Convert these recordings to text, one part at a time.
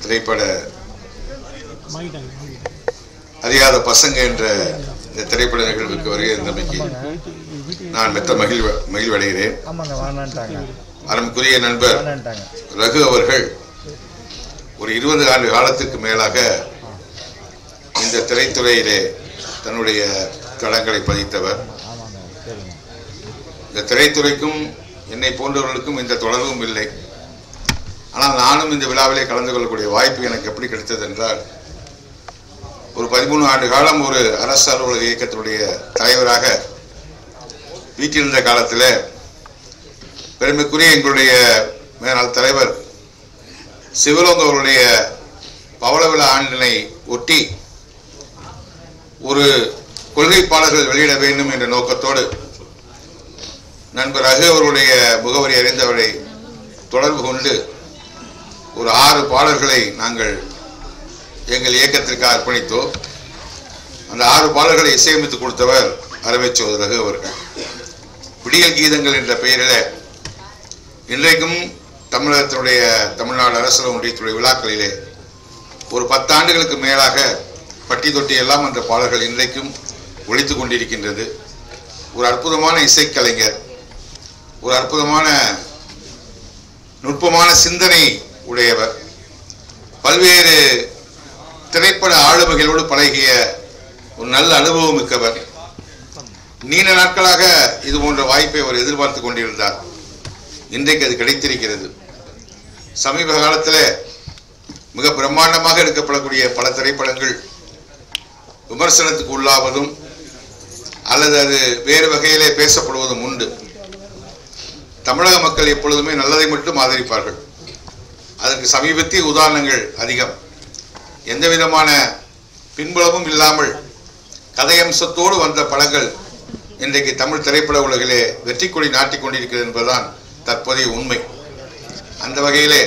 திரைப்பட அறியாத பசங்க என்ற இந்த திரைப்பட நிகழ்வுக்கு வருகை இருந்தமைக்கு நான் மெத்த மகிழ்வடைகிறேன். அருமைக்குரிய நண்பர் ரகு அவர்கள் ஒரு 20 ஆண்டு காலத்திற்கு மேலாக இந்த திரைத்துறையிலே தன்னுடைய தடங்களை பதித்தவர். இந்த திரைத்துறைக்கும் என்னை போன்றவர்களுக்கும் இந்த தொடர்பும் இல்லை. ஆனால் நானும் இந்த விழாவிலே கலந்து கொள்ளக்கூடிய வாய்ப்பு எனக்கு எப்படி கிடைத்தது என்றால், ஒரு 13 ஆண்டு காலம் ஒரு அரசு அலுவலக இயக்கத்தினுடைய தலைவராக வீட்டிலிருந்த காலத்தில் பெருமைக்குரிய எங்களுடைய மேலாள் தலைவர் சிவலோங்க அவருடைய பவள விழா ஆண்டினை ஒட்டி ஒரு கொள்கைப்பாளர்கள் வெளியிட வேண்டும் என்ற நோக்கத்தோடு நண்பர் ரகு அவருடைய முகவரி அறிந்தவரை தொடர்பு கொண்டு ஒரு 6 பாடல்களை நாங்கள் எங்கள் இயக்கத்திற்கு அர்ப்பணித்தோம். அந்த 6 பாடல்களை இசையமைத்து கொடுத்தவர் அருமை சோதரர் ரகு அவர்கள். விடியல் கீதங்கள் என்ற பெயரில் இன்றைக்கும் தமிழகத்தினுடைய தமிழ்நாடு அரசு ஒன்றியத்துடைய விழாக்களிலே ஒரு 10 ஆண்டுகளுக்கு மேலாக பட்டி தொட்டி எல்லாம் அந்த பாடல்கள் இன்றைக்கும் ஒலித்து கொண்டிருக்கின்றது. ஒரு அற்புதமான இசைக்கலைஞர், ஒரு அற்புதமான நுட்பமான சிந்தனை உடையவர், பல்வேறு திரைப்பட ஆளுமைகளோடு பழகிய ஒரு நல்ல அனுபவம் மிக்கவர். நீண்ட நாட்களாக இது போன்ற வாய்ப்பை அவர் எதிர்பார்த்து கொண்டிருந்தார். இன்றைக்கு அது கிடைத்திருக்கிறது. சமீப காலத்தில் மிக பிரம்மாண்டமாக எடுக்கப்படக்கூடிய பல திரைப்படங்கள் விமர்சனத்துக்கு உள்ளாவதும் அல்லது அது வேறு வகையிலே பேசப்படுவதும் உண்டு. தமிழக மக்கள் எப்பொழுதுமே நல்லதை மட்டும் ஆதரிப்பார்கள். அதற்கு சமீபத்திய உதாரணங்கள் அதிகம். எந்த விதமான பின்புலமும் இல்லாமல் கதையம்சத்தோடு வந்த படங்கள் இன்றைக்கு தமிழ் திரைப்பட உலகிலே வெற்றி கொடி நாட்டிக் கொண்டிருக்கிறது என்பதுதான் தற்போதைய உண்மை. அந்த வகையிலே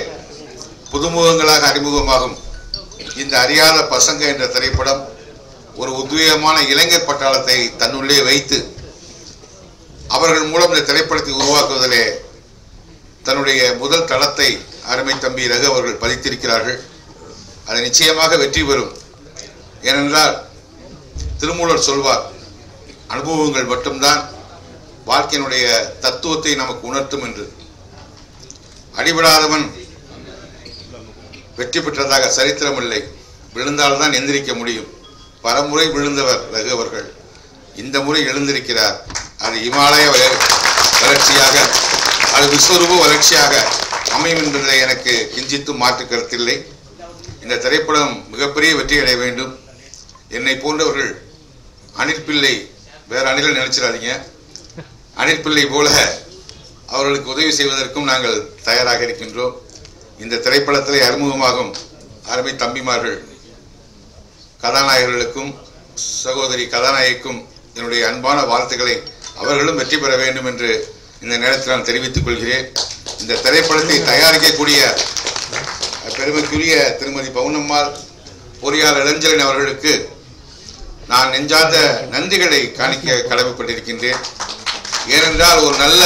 புதுமுகங்களாக அறிமுகமாகும் இந்த அறியாத பசங்க என்ற திரைப்படம் ஒரு உத்வேகமான இளைஞர் பட்டாளத்தை தன்னுள்ளே வைத்து அவர்கள் மூலம் இந்த திரைப்படத்தை உருவாக்குவதிலே தன்னுடைய முதல் தளத்தை அருமை தம்பி ரகு அவர்கள் பதித்திருக்கிறார்கள். அது நிச்சயமாக வெற்றி பெறும். ஏனென்றால் திருமூலர் சொல்வார், அனுபவங்கள் மட்டும்தான் வாழ்க்கையினுடைய தத்துவத்தை நமக்கு உணர்த்தும் என்று. அடிபடாதவன் வெற்றி பெற்றதாக சரித்திரம் இல்லை. விழுந்தால்தான் எந்திரிக்க முடியும். பலமுறை விழுந்தவர் ரகு அவர்கள். இந்த முறை எழுந்திருக்கிறார். அது இமாலய வளர்ச்சியாக, அது விஸ்வரூப வளர்ச்சியாக அமையும் என்பதில் எனக்கு கிஞ்சித்தும் மாற்று கருத்தில்லை. இந்த திரைப்படம் மிகப்பெரிய வெற்றி அடைய வேண்டும். என்னை போன்றவர்கள் அனில் பிள்ளை, வேற அணிகள் நினைச்சிடாதீங்க, அனில் பிள்ளை போல அவர்களுக்கு உதவி செய்வதற்கும் நாங்கள் தயாராக இருக்கின்றோம். இந்த திரைப்படத்திலே அறிமுகமாகும் அருமை தம்பிமார்கள் கதாநாயகர்களுக்கும் சகோதரி கதாநாயகிக்கும் என்னுடைய அன்பான வாழ்த்துக்களை, அவர்களும் வெற்றி பெற வேண்டும் என்று இந்த நேரத்தில் நான் தெரிவித்துக் கொள்கிறேன். இந்த திரைப்படத்தை தயாரிக்கக்கூடிய பெருமைக்குரிய திருமதி பவுனம்மாள், பொறியாளர் இளஞ்சலன் அவர்களுக்கு நான் நெஞ்சார்ந்த நன்றிகளை காணிக்க கடமைப்பட்டிருக்கின்றேன். ஏனென்றால் ஒரு நல்ல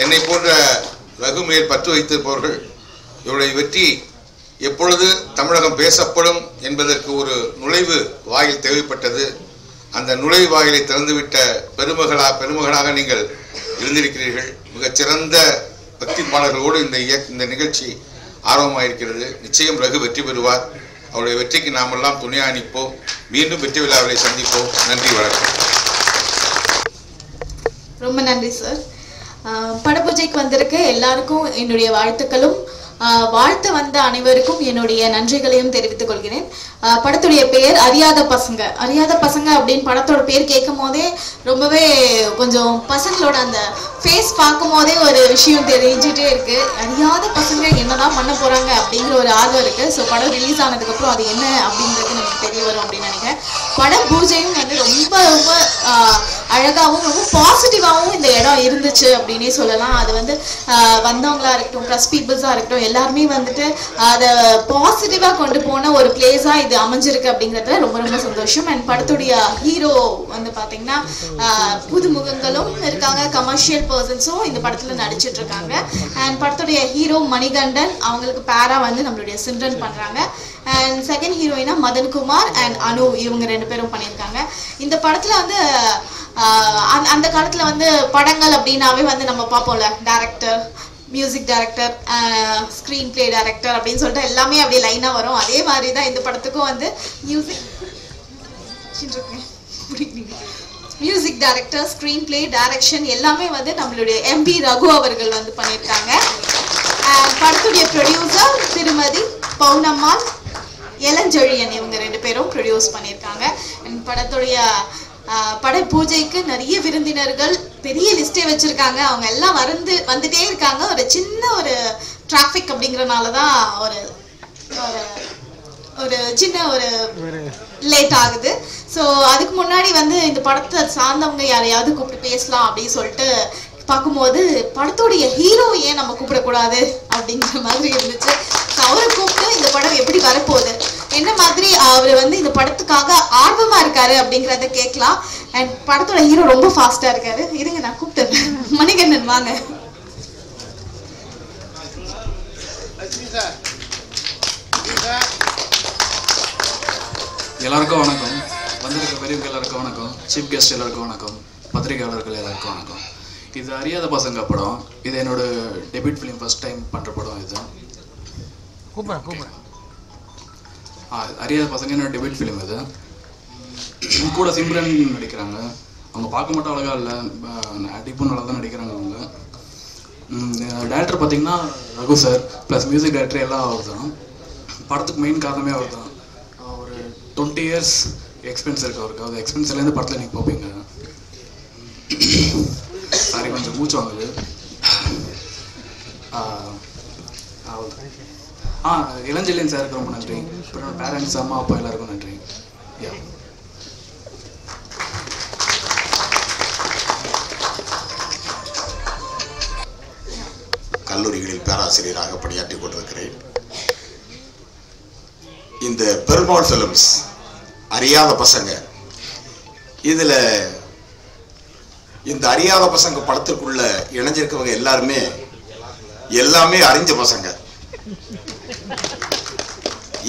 என்னை போன்ற ரகு மேல் பற்று வைத்திருப்பவர்கள் இவருடைய வெற்றி எப்பொழுது தமிழகம் பேசப்படும் என்பதற்கு ஒரு நுழைவு வாயில் தேவைப்பட்டது. அந்த நுழைவு வாயிலை திறந்துவிட்ட பெருமகனாக நீங்கள் இருந்திருக்கிறீர்கள். மிகச்சிறந்த பக்தி பாடல்களோடு இந்த நிகழ்ச்சி ஆர்வமாயிருக்கிறது. நிச்சயம் ரகு வெற்றி பெறுவார். அவருடைய வெற்றிக்கு நாம் எல்லாம் துணையாக நிற்போம். மீண்டும் வெற்றி விழாவிலை சந்திப்போம். நன்றி, வணக்கம். ரொம்ப நன்றி சார். படப்பூஜைக்கு வந்திருக்க எல்லாருக்கும் என்னுடைய வாழ்த்துக்களும், வாழ்த்து வந்த அனைவருக்கும் என்னுடைய நன்றிகளையும் தெரிவித்துக் கொள்கிறேன். படத்துடைய பெயர் அறியாத பசங்க. அறியாத பசங்க அப்படின்னு படத்தோட பேர் கேட்கும் போதே ரொம்பவே கொஞ்சம் பசங்களோட அந்த ஃபேஸ் பார்க்கும் போதே ஒரு விஷயம் தெரிஞ்சுட்டே இருக்கு. அறியாத பசங்க என்னதான் பண்ண போறாங்க அப்படிங்கிற ஒரு ஆர்வம் இருக்கு. ஸோ படம் ரிலீஸ் ஆனதுக்கு அப்புறம் அது என்ன அப்படின்றது நமக்கு தெரிய வரும் அப்படின்னு நினைக்கிறேன். பட பூஜையும் வந்து ரொம்ப ரொம்ப அழகா அழகாகவும் ரொம்ப பாசிட்டிவாகவும் இந்த இடம் இருந்துச்சு அப்படின்னே சொல்லலாம். அது வந்து வந்தவங்களா இருக்கட்டும், ப்ரெஸ் பீப்புள்ஸாக இருக்கட்டும், எல்லாருமே வந்துட்டு அதை பாசிட்டிவாக கொண்டு போன ஒரு பிளேஸாக இது அமைஞ்சிருக்கு அப்படிங்கிறதுல ரொம்ப ரொம்ப சந்தோஷம். அண்ட் படத்துடைய ஹீரோ வந்து பார்த்தீங்கன்னா புதுமுகங்களும் இருக்காங்க, கமர்ஷியல் பர்சன்ஸும் இந்த படத்தில் நடிச்சிட்டு இருக்காங்க. அண்ட் படத்துடைய ஹீரோ மணிகண்டன், அவங்களுக்கு பேரா வந்து நம்மளுடைய சிம்ரன் பண்ணுறாங்க. அண்ட் செகண்ட் ஹீரோயினா மதன்குமார் அண்ட் அனு, இவங்க 2 பேரும் பண்ணியிருக்காங்க. இந்த படத்தில் வந்து அந்த காலத்தில் வந்து படங்கள் அப்படின்னாவே வந்து நம்ம பார்ப்போம்ல, director, music director, screen play director அப்படின்னு சொல்லிட்டு எல்லாமே அப்படியே லைனாக வரும். அதே மாதிரி தான் இந்த படத்துக்கும் வந்து music director, screen play, direction எல்லாமே வந்து நம்மளுடைய எம்பி ரகு அவர்கள் வந்து பண்ணியிருக்காங்க. படத்துடைய ப்ரொடியூசர் திருமதி பௌனம்மாள், இளஞ்செழியன், இவங்க 2 பேரும் ப்ரொடியூஸ் பண்ணியிருக்காங்க. படத்துடைய பட பூஜைக்கு நிறைய விருந்தினர்கள், பெரிய லிஸ்டே வச்சிருக்காங்க. அவங்க எல்லாம் வந்துட்டே இருக்காங்க. ஒரு சின்ன ஒரு டிராஃபிக் அப்படிங்கிறனால தான் ஒரு சின்ன ஒரு லேட் ஆகுது. ஸோ அதுக்கு முன்னாடி வந்து இந்த படத்தை சார்ந்தவங்க யாரையாவது கூப்பிட்டு பேசலாம் அப்படின்னு சொல்லிட்டு பார்க்கும்போது படத்துடைய ஹீரோ ஏன் நம்ம கூப்பிடக்கூடாது அப்படிங்கிற மாதிரி இருந்துச்சு. ஸோ அவரை கூப்பிட்டு இந்த படம் எப்படி வரப்போகுது, என்ன மாதிரி அவர் வந்து இந்த படத்துக்காக ஆர்வமா இருக்காரு அப்படிங்கிறத கேட்கலாம். அண்ட் படத்தோட ஹீரோ ரொம்ப ஃபாஸ்டா இருக்காரு. இருங்க நான் கூப்பிட்டுறேன். மணிகண்டன் வாங்க. எல்லாருக்கும் வணக்கம். வந்திருக்க பெரியவங்க எல்லாருக்கும் வணக்கம். சீஃப் கெஸ்ட் எல்லாருக்கும் வணக்கம். பத்திரிகையாளர்கள் எல்லாருக்கும் வணக்கம். இது அறியாத பசங்க படம். இது என்னோட டெபியூட் ஃபிலிம், ஃபர்ஸ்ட் டைம் பண்ணுற படம் இது. அறியாத பசங்க என்னோட டெபியூட் ஃபிலிம் இது. கூட சிம்ரன் நடிக்கிறாங்க. அவங்க பார்க்க மட்டும் அழகாக இல்லை, நடிப்பும் நல்லா தான் நடிக்கிறாங்க அவங்க. டேரக்டர் பார்த்தீங்கன்னா Raghu sir, plus music director எல்லாம் அவர் தான். படத்துக்கு மெயின் காரணமே அவர் தான். ஒரு 20 இயர்ஸ் எக்ஸ்பீரியன்ஸ் இருக்குது அவருக்கு. அது எக்ஸ்பீரியன்ஸ்லேருந்து படத்தில் நீங்கள் பார்ப்பீங்க. சாரி, கொஞ்சம் மூச்சு வாங்குது. இளஞ்செழியன் சாருக்கு ரொம்ப நன்றி. அப்புறம் பேரண்ட்ஸ், அம்மா அப்பா எல்லாருக்கும் நன்றி. கல்லூரிகளில் பேராசிரியராக பணியாற்றி கொண்டிருக்கிறேன். இந்த பெருமாள் ஃபிலிம்ஸ் அறியாத பசங்க, இதில் இந்த அறியாத பசங்க படத்துக்குள்ள இணைஞ்சிருக்கவங்க எல்லாமே அறிஞ்ச பசங்க.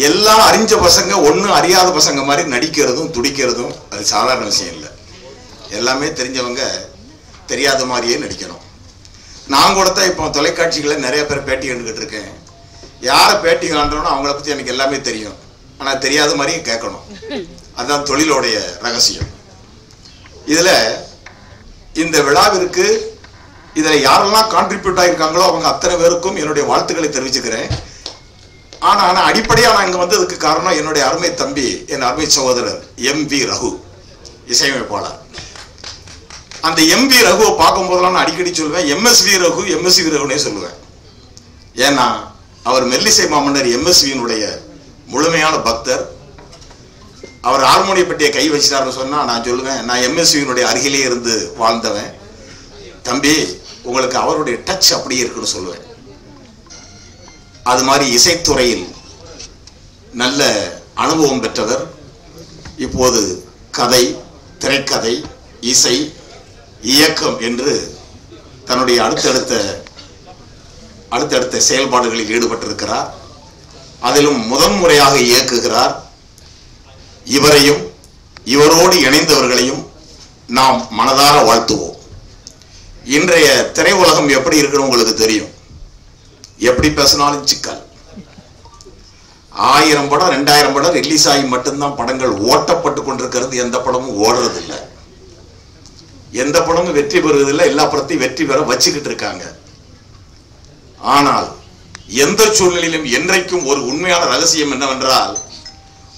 எல்லாம் அறிஞ்ச பசங்க. ஒன்றும் அறியாத பசங்க மாதிரி நடிக்கிறதும் துடிக்கிறதும் அது சாதாரண விஷயம் இல்லை. எல்லாமே தெரிஞ்சவங்க தெரியாத மாதிரியே நடிக்கணும். நான் கூட தான் இப்போ தொலைக்காட்சிகளில் நிறைய பேர் பேட்டி கண்டுக்கிட்டு இருக்கேன். யாரை பேட்டி காண்றோனோ அவங்கள பற்றி எனக்கு எல்லாமே தெரியும். ஆனால் தெரியாத மாதிரியே கேட்கணும். அதுதான் தொழிலோடைய ரகசியம். இதில் இந்த விழாவிற்கு இதில் யாரெல்லாம் கான்ட்ரிபியூட் ஆகியிருக்காங்களோ அவங்க அத்தனை பேருக்கும் என்னுடைய வாழ்த்துக்களை தெரிவிச்சுக்கிறேன். ஆனால் அடிப்படையாக நான் இங்கே வந்ததுக்கு காரணம் என்னுடைய அருமை தம்பி, என் அருமை சகோதரர் எம்.வி. ரகு, இசையமைப்பாளர். அந்த எம்.வி. ரகுவை பார்க்கும் போதெல்லாம் நான் அடிக்கடி சொல்லுவேன் எம்எஸ்வி ரகுனே சொல்லுவேன். ஏன்னா அவர் மெல்லிசை மாமன்னர் எம்எஸ்வியினுடைய முழுமையான பக்தர். அவர் ஹார்மோனிய பெட்டியை கை வச்சிட்டாருன்னு சொன்னால் நான் சொல்லுவேன், நான் எம்எஸ்வியினுடைய அருகிலே இருந்து வாழ்ந்தவன். தம்பி, உங்களுக்கு அவருடைய டச் அப்படியே இருக்குன்னு சொல்லுவேன். அது மாதிரி இசைத்துறையில் நல்ல அனுபவம் பெற்றவர். இப்போது கதை, திரைக்கதை, இசை, இயக்கம் என்று தன்னுடைய அடுத்தடுத்த செயல்பாடுகளில் ஈடுபட்டிருக்கிறார். அதிலும் முதன்முறையாக இயக்குகிறார். இவரையும் இவரோடு இணைந்தவர்களையும் நாம் மனதார வாழ்த்துவோம். இன்றைய திரையுலகம் எப்படி இருக்குன்னு உங்களுக்கு தெரியும். எப்படி பேசினாலும் சிக்கல். 1000 படம் 2000 படம் ரிலீஸ் ஆகி மட்டும்தான் படங்கள் ஓட்டப்பட்டு கொண்டிருக்கிறது. எந்த படமும் ஓடுறதில்லை, எந்த படமும் வெற்றி பெறுவதில்லை. எல்லா படத்தையும் வெற்றி பெற வச்சுக்கிட்டு இருக்காங்க. ஆனால் எந்த சூழ்நிலையிலும் என்றைக்கும் ஒரு உண்மையான ரகசியம் என்னவென்றால்,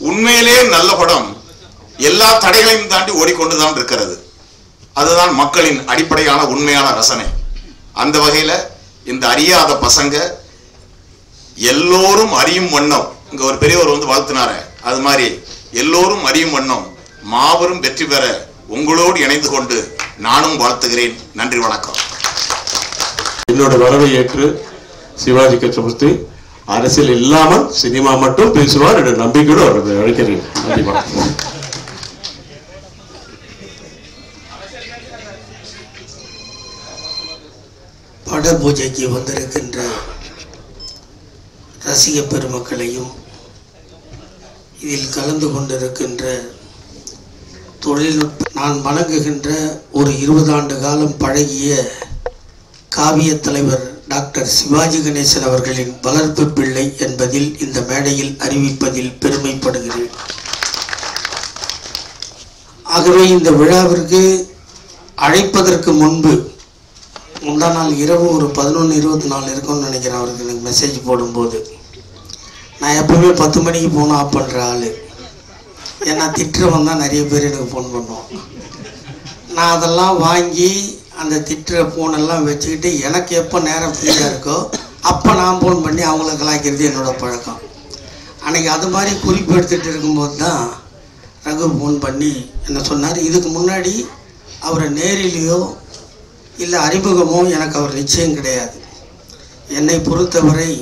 உண்மையிலே நல்ல படம் எல்லா தடைகளையும் தாண்டி ஓடிக்கொண்டுதான் இருக்கிறது. அதுதான் மக்களின் அடிப்படையான உண்மையான ரசனை. அந்த வகையில இந்த அறியாத பசங்க எல்லோரும் அறியும் வண்ணம், இங்க ஒரு பெரியவர் வந்து வாழ்த்தினாரு, அது மாதிரி எல்லோரும் அறியும் வண்ணம் மாபெரும் வெற்றி பெற உங்களோடு இணைந்து கொண்டு நானும் வாழ்த்துகிறேன். நன்றி, வணக்கம். என்னோட வரவை ஏற்று சிவாஜி கிருஷ்ணமூர்த்தி அரசியல் இல்லாமல் சினிமா மட்டும் பேசுவார் என்ற நம்பிக்கையோடு அவரை அழைக்கிறேன். நன்றி, வணக்கம். பட பூஜைக்கு வந்திருக்கின்ற ரசிக பெருமக்களையும் இதில் கலந்து கொண்டிருக்கின்ற தொழில்நுட்ப நான் வணங்குகின்ற ஒரு 20 ஆண்டு காலம் பழகிய காவிய தலைவர் டாக்டர் சிவாஜி கணேசன் அவர்களின் வளர்ப்பு பிள்ளை என்பதில் இந்த மேடையில் அறிவிப்பதில் பெருமைப்படுகிறேன். ஆகவே இந்த விழாவிற்கு அழைப்பதற்கு முந்தா நாள் இரவு ஒரு 11:24 இருக்கும்னு நினைக்கிறேன். அவருக்கு எனக்கு மெசேஜ் போடும்போது நான் எப்பவுமே 10 மணிக்கு ஃபோன் ஆஃப் பண்ணுற ஆள். ஏன்னா திட்டுறவன் தான் நிறைய பேர் எனக்கு ஃபோன் பண்ணுவோம். நான் அதெல்லாம் வாங்கி அந்த திட்டுற ஃபோனெல்லாம் வச்சுக்கிட்டு எனக்கு எப்போ நேரம் ஃப்ரீயாக இருக்கோ அப்போ நான் ஃபோன் பண்ணி அவங்கள கலாய்க்கிறது என்னோடய பழக்கம். அன்றைக்கி அது மாதிரி குறிப்பு எடுத்துகிட்டு இருக்கும்போது தான் ரகு ஃபோன் பண்ணி என்ன சொன்னார். இதுக்கு முன்னாடி அவரை நேரிலேயோ இல்லை அறிமுகமோ எனக்கு அவர் நிச்சயம் கிடையாது. என்னை பொறுத்தவரை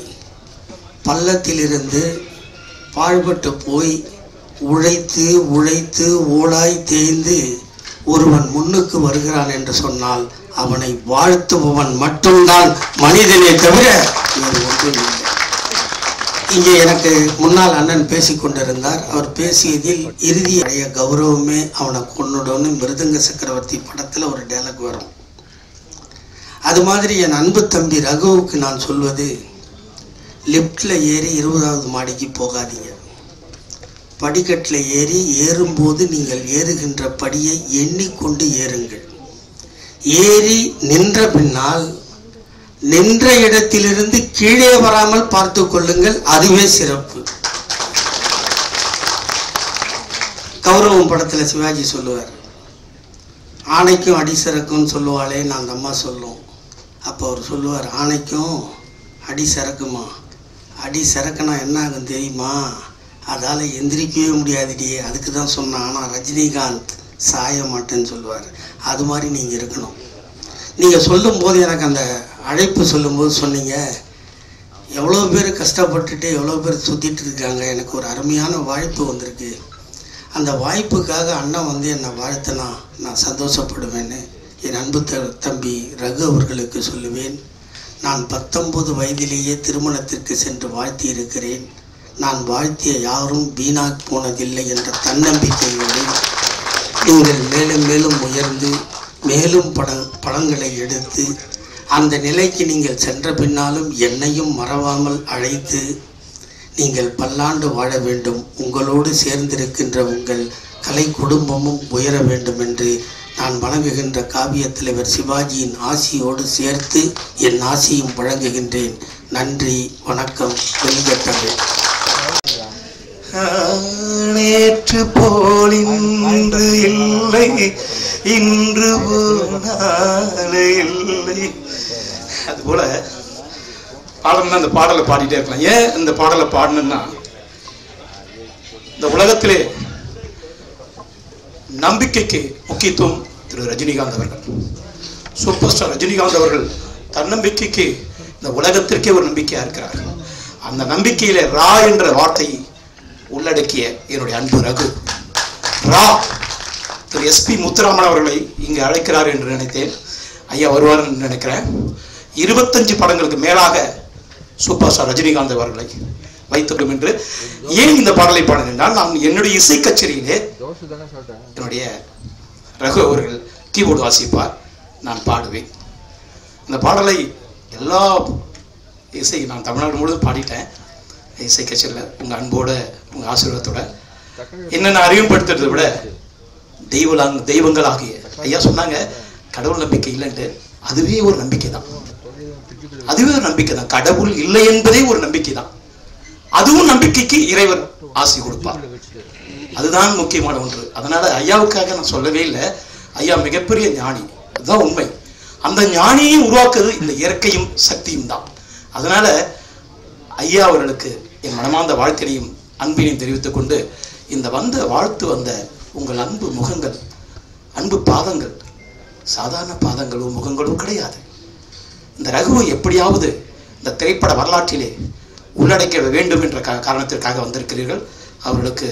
பள்ளத்திலிருந்து பாழ்பட்டு போய் உழைத்து உழைத்து ஊழாய் தேய்ந்து ஒருவன் முன்னுக்கு வருகிறான் என்று சொன்னால் அவனை வாழ்த்துபவன் மட்டும்தான் மனிதனே தவிர வேறு ஒன்றும் இல்லை. இங்கே எனக்கு முன்னால் அண்ணன் பேசி கொண்டிருந்தார். அவர் பேசியதில் இறுதிய கௌரவமே அவனை கொன்னுடன்னு மிருதங்க சக்கரவர்த்தி படத்தில் ஒரு டயலாக் வரும். அது மாதிரி என் அன்பு தம்பி ரகுவுக்கு நான் சொல்வது, லிஃப்டில் ஏறி 20வது மாடிக்கு போகாதீங்க. படிக்கட்டில் ஏறும்போது நீங்கள் ஏறுகின்ற படியை எண்ணிக்கொண்டு ஏறுங்கள். ஏறி நின்ற பின்னால் நின்ற இடத்திலிருந்து கீழே வராமல் பார்த்து கொள்ளுங்கள். அதுவே சிறப்பு. கௌரவம் படத்தில் சிவாஜி சொல்லுவார், ஆணைக்கும் அடி சரக்குன்னு சொல்லுவாளே நான் அந்த அம்மா சொல்லும். அப்போ அவர் சொல்லுவார், ஆணைக்கும் அடி சரக்குமா, அடி சரக்குனா என்ன ஆகும் தெரியுமா, அதால் எந்திரிக்கவே முடியாதுடி, அதுக்கு தான் சொன்னான். ஆனால் ரஜினிகாந்த் சாய மாட்டேன்னு சொல்லுவார். அது மாதிரி நீங்கள் இருக்கணும். நீங்கள் சொல்லும்போது எனக்கு அந்த அழைப்பு சொல்லும்போது சொன்னீங்க, எவ்வளோ பேர் கஷ்டப்பட்டுட்டு எவ்வளோ பேர் சுற்றிட்டு இருக்காங்க, எனக்கு ஒரு அருமையான வாய்ப்பு வந்திருக்கு, அந்த வாய்ப்புக்காக அண்ணன் வந்து என்னை வாழ்த்தினா நான் சந்தோஷப்படுவேன்னு என் அன்பு தம்பி ரகு அவர்களுக்கு சொல்லுவேன். நான் 19 வயதிலேயே திருமணத்திற்கு சென்று வாழ்த்தி இருக்கிறேன். நான் வாழ்த்திய யாரும் வீணாக போனதில்லை என்ற தன்னம்பிக்கையோடு நீங்கள் மேலும் மேலும் உயர்ந்து மேலும் படங்களை எடுத்து அந்த நிலைக்கு நீங்கள் சென்ற பின்னாலும் என்னையும் மறவாமல் அழைத்து நீங்கள் பல்லாண்டு வாழ வேண்டும். உங்களோடு சேர்ந்திருக்கின்ற உங்கள் கலை குடும்பமும் உயர வேண்டும் என்று நான் வழங்குகின்ற காவிய தலைவர் சிவாஜியின் ஆசியோடு சேர்த்து என் ஆசியும் வழங்குகின்றேன். நன்றி, வணக்கம். வெளிகட்டங்கள். நேற்று போல் இன்று இல்லை, இன்று நாளை இல்லை. அதுபோல பாடம்னா அந்த பாடலை பாடிட்டே இருக்கலாம். ஏன் இந்த பாடலை பாடணும்னா, இந்த உலகத்திலே நம்பிக்கைக்கு முக்கியத்துவம் திரு ரஜினிகாந்த் அவர்கள், சூப்பர் ஸ்டார் ரஜினிகாந்த் அவர்கள் தன்னம்பிக்கைக்கு இந்த உலகத்திற்கே ஒரு நம்பிக்கையா இருக்கிறார். அந்த நம்பிக்கையில ரா என்ற வார்த்தையை உள்ளடக்கிய என்னுடைய அன்பு ரகு ரா திரு SP முத்துராமன் அவர்களை இங்கு அழைக்கிறார் என்று நினைத்தேன். ஐயா வருவார் என்று நினைக்கிறேன். 25 படங்களுக்கு மேலாக சூப்பர் ஸ்டார் ரஜினிகாந்த் அவர்களை வைத்துள்ளோம் என்று. ஏன் இந்த பாடலை பாடினால், நான் என்னுடைய இசை கச்சேரியிலே என்னுடைய ரகு அவர்கள் கீபோர்டு வாசிப்பார், நான் பாடுவேன். இந்த பாடலை எல்லா இசை நான் தமிழ்நாடு முழுவதும் பாடிட்டேன். இசை கச்சேரியில் உங்கள் அன்போட உங்கள் ஆசீர்வாதத்தோட என்னென்ன அறிமுகப்படுத்துறதை விட தெய்வங்களாகிய ஐயா சொன்னாங்க கடவுள் நம்பிக்கை இல்லைன்ட்டு. அதுவே ஒரு நம்பிக்கை தான், அதுவே ஒரு நம்பிக்கை தான். கடவுள் இல்லை என்பதே ஒரு நம்பிக்கை தான். அதுவும் நம்பிக்கைக்கு இறைவர் ஆசி கொடுப்பார். அதுதான் முக்கியமான ஒன்று. அதனால ஐயாவுக்காக நான் சொல்லவே இல்லை. ஐயா மிகப்பெரிய ஞானி, அதுதான் உண்மை. அந்த ஞானியை உருவாக்குறது இந்த இயற்கையும் சக்தியும் தான். அதனால ஐயா அவர்களுக்கு என் மனமார்ந்த வாழ்த்தினையும் அன்பினையும் தெரிவித்துக் கொண்டு, இந்த வாழ்த்து வந்த உங்கள் அன்பு முகங்கள், அன்பு பாதங்கள், சாதாரண பாதங்களும் முகங்களும் கிடையாது. இந்த ரகுவை எப்படியாவது இந்த திரைப்பட வரலாற்றிலே உள்ளடக்க வேண்டும் என்ற காரணத்திற்காக வந்திருக்கிறீர்கள். அவர்களுக்கு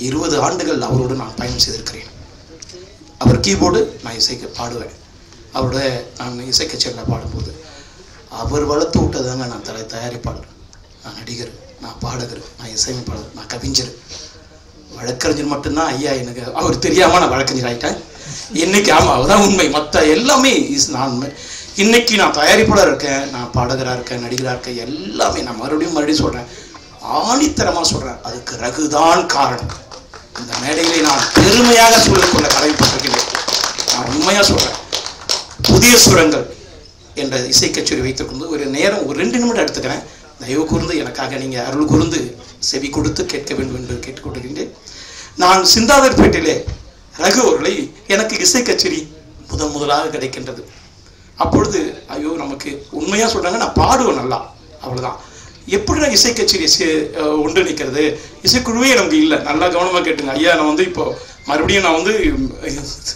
20 ஆண்டுகள் அவரோடு நான் பயணம் செய்திருக்கிறேன். அவர் கீபோர்டு, நான் இசைக்கு பாடுவேன். அவரோட நான் இசை கச்சேரியில் பாடும்போது அவர் வளர்த்து விட்டதாங்க. நான் தயாரிப்பாளர், நான் நடிகர், நான் பாடகர், நான் இசையமைப்பாளர், நான் கவிஞர், வழக்கறிஞர் மட்டும்தான் ஐயா எனக்கு. அவர் தெரியாமல் நான் வழக்கறிஞர் ஆகிட்டேன் இன்னைக்கு. ஆமாம், அதுதான் உண்மை. மற்ற எல்லாமே நான் இன்னைக்கு நான் தயாரிப்பாளர் இருக்கேன், நான் பாடகராக இருக்கேன், நடிகராக இருக்கேன். எல்லாமே நான் மறுபடியும் சொல்கிறேன், ஆணித்தரமாக சொல்கிறேன். அதுக்கு ரகுதான் காரணம். இந்த மேடையிலே நான் பெருமையாக சொல்லிக்கொள்ள கடமைப்பட்டிருக்கிறேன். நான் உண்மையாக சொல்கிறேன். புதிய சுரங்கள் என்ற இசை கச்சேரி வைத்திருக்கும் ஒரு நேரம் ஒரு 2 நிமிடம் எடுத்துக்கிறேன். தயவு கூர்ந்து எனக்காக நீங்கள் அருள் கூர்ந்து செவி கொடுத்து கேட்க வேண்டும் என்று கேட்டுக்கொண்டிருக்கின்றேன். நான் சிந்தாதிரிப்பேட்டையிலே ரகு அவர்களை எனக்கு இசை கச்சேரி முதலாக கிடைக்கின்றது. அப்பொழுது ஐயோ, நமக்கு உண்மையாக சொல்கிறாங்க, நான் பாடுவேன் நல்லா, அவ்வளோதான். எப்படி நான் இசை கச்சேரி ஒன்றிணைக்கிறது? இசைக்குழுவே நமக்கு இல்லை. நல்லா கவனமாக கேட்டுங்க ஐயா. நான் இப்போ மறுபடியும் நான்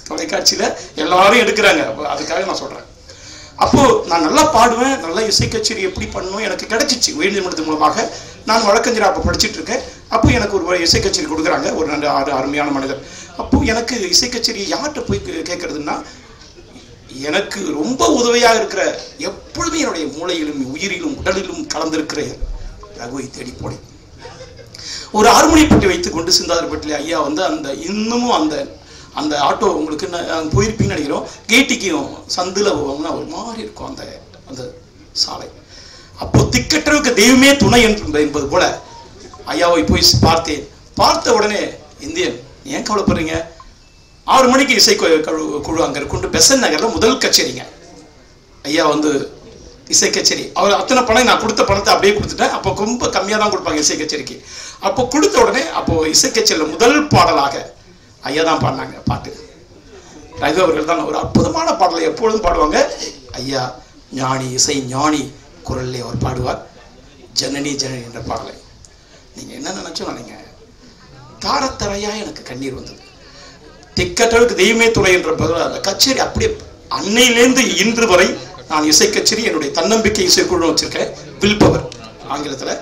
தொலைக்காட்சியில் எல்லாரும் எடுக்கிறாங்க, அதுக்காக நான் சொல்கிறேன். அப்போது நான் நல்லா பாடுவேன், நல்லா இசை கச்சேரி எப்படி பண்ணணும் எனக்கு கிடைச்சிச்சு. உயர்நீதிமன்றத்தின் மூலமாக நான் வழக்கறிஞர் அப்போ படிச்சுட்டு இருக்கேன். அப்போ எனக்கு ஒரு இசை கச்சேரி கொடுக்குறாங்க, ஒரு நல்ல அருமையான மனிதர். அப்போது எனக்கு இசை கச்சேரி யார்கிட்ட போய் கேட்குறதுன்னா, எனக்கு ரொம்ப உதவியாக இருக்கிற, எப்பொழுதும் என்னுடைய மூளையிலும் உயிரிலும் உடலிலும் கலந்திருக்கிற ரகுவை தேடி போனேன். ஒரு ஹார்மோனியப்பட்டி வைத்துக்கொண்டு சிந்தாதிரிப்பட்டில் ஐயா அந்த இன்னமும் அந்த ஆட்டோ உங்களுக்கு போயிருப்பீங்கன்னு நினைக்கிறோம். கேட்டிக்கும் சந்தில் போவோம்னா ஒரு மாதிரி இருக்கும் அந்த சாலை. அப்போ திக்கற்றவுக்கு தெய்வமே துணை என்பது போல ஐயாவை போய் பார்த்தேன். பார்த்த உடனே, இந்தியன் ஏன் கவலைப்படுறீங்க, 6 மணிக்கு இசை குழு அங்கே கொண்டு பெசன் நகரில் முதல் கச்சேரிங்க. ஐயா இசை கச்சேரி, அவர் அத்தனை பணம், நான் கொடுத்த பணத்தை அப்படியே கொடுத்துட்டேன். அப்போ ரொம்ப கம்மியாக தான் கொடுப்பாங்க இசை கச்சேரிக்கு. அப்போ கொடுத்த உடனே அப்போது இசை கச்சேரியில் முதல் பாடலாக ஐயா தான் பாடினாங்க பாட்டு. ரகு அவர்கள் தான் ஒரு அற்புதமான பாடலை எப்பொழுதும் பாடுவாங்க. ஐயா ஞானி, இசை ஞானி குரலில் அவர் பாடுவார் ஜனனி ஜனனி என்ற பாடலை. நீங்கள் என்ன நினச்சோம், நீங்கள் தாரத்தரையாக எனக்கு கண்ணீர் வந்தது. திக்கற்றவுக்கு தெய்வமே துணை என்ற அந்த கச்சேரி அப்படியே அன்னையிலேருந்து இன்று வரை நான் இசை கச்சேரி என்னுடைய தன்னம்பிக்கை இசைக்குழு வச்சிருக்கேன், வில் பவர் ஆங்கிலத்தில்.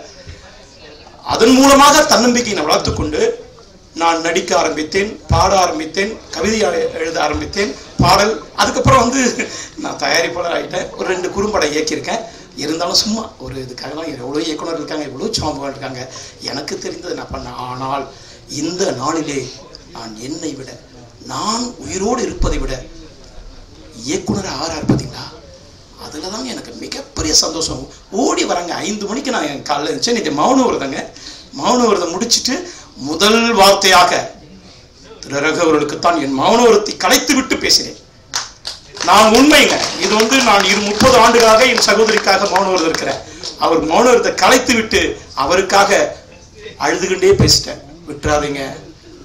அதன் மூலமாக தன்னம்பிக்கையை நான் வளர்த்துக்கொண்டு நான் நடிக்க ஆரம்பித்தேன், பாட ஆரம்பித்தேன், கவிதை எழுத ஆரம்பித்தேன், பாடல். அதுக்கப்புறம் நான் தயாரிப்பாளர் ஆகிட்டேன். ஒரு 2 குறும்படம் இயக்கியிருக்கேன். இருந்தாலும் சும்மா ஒரு இதுக்காகலாம் எவ்வளோ இயக்குனர் இருக்காங்க, எவ்வளோ சாம்புகள் இருக்காங்க, எனக்கு தெரிந்தது நான் பண்ணேன். ஆனால் இந்த நாளிலே நான் என்னை விட, நான் உயிரோடு இருப்பதை விட இயக்குனர் ஆறார் பார்த்தீங்களா, அதில் தாங்க எனக்கு மிகப்பெரிய சந்தோஷம். ஓடி வராங்க 5 மணிக்கு. நான் என் காலையில் இருந்துச்சு. இன்றைக்கி மௌன விரதங்க. மௌன விரதம் முடிச்சுட்டு முதல் வார்த்தையாக திரு ரகு அவர்களுக்குத்தான் என் மௌன விரதத்தை கலைத்து விட்டு பேசினேன். நான் உண்மைங்க, இது நான் 30 ஆண்டுகளாக என் சகோதரிக்காக மௌன விரதம் இருக்கிறேன். அவர் மௌன விரதத்தை கலைத்து விட்டு அவருக்காக அழுதுகின்றே பேசிட்டேன். விட்டுறாதீங்க,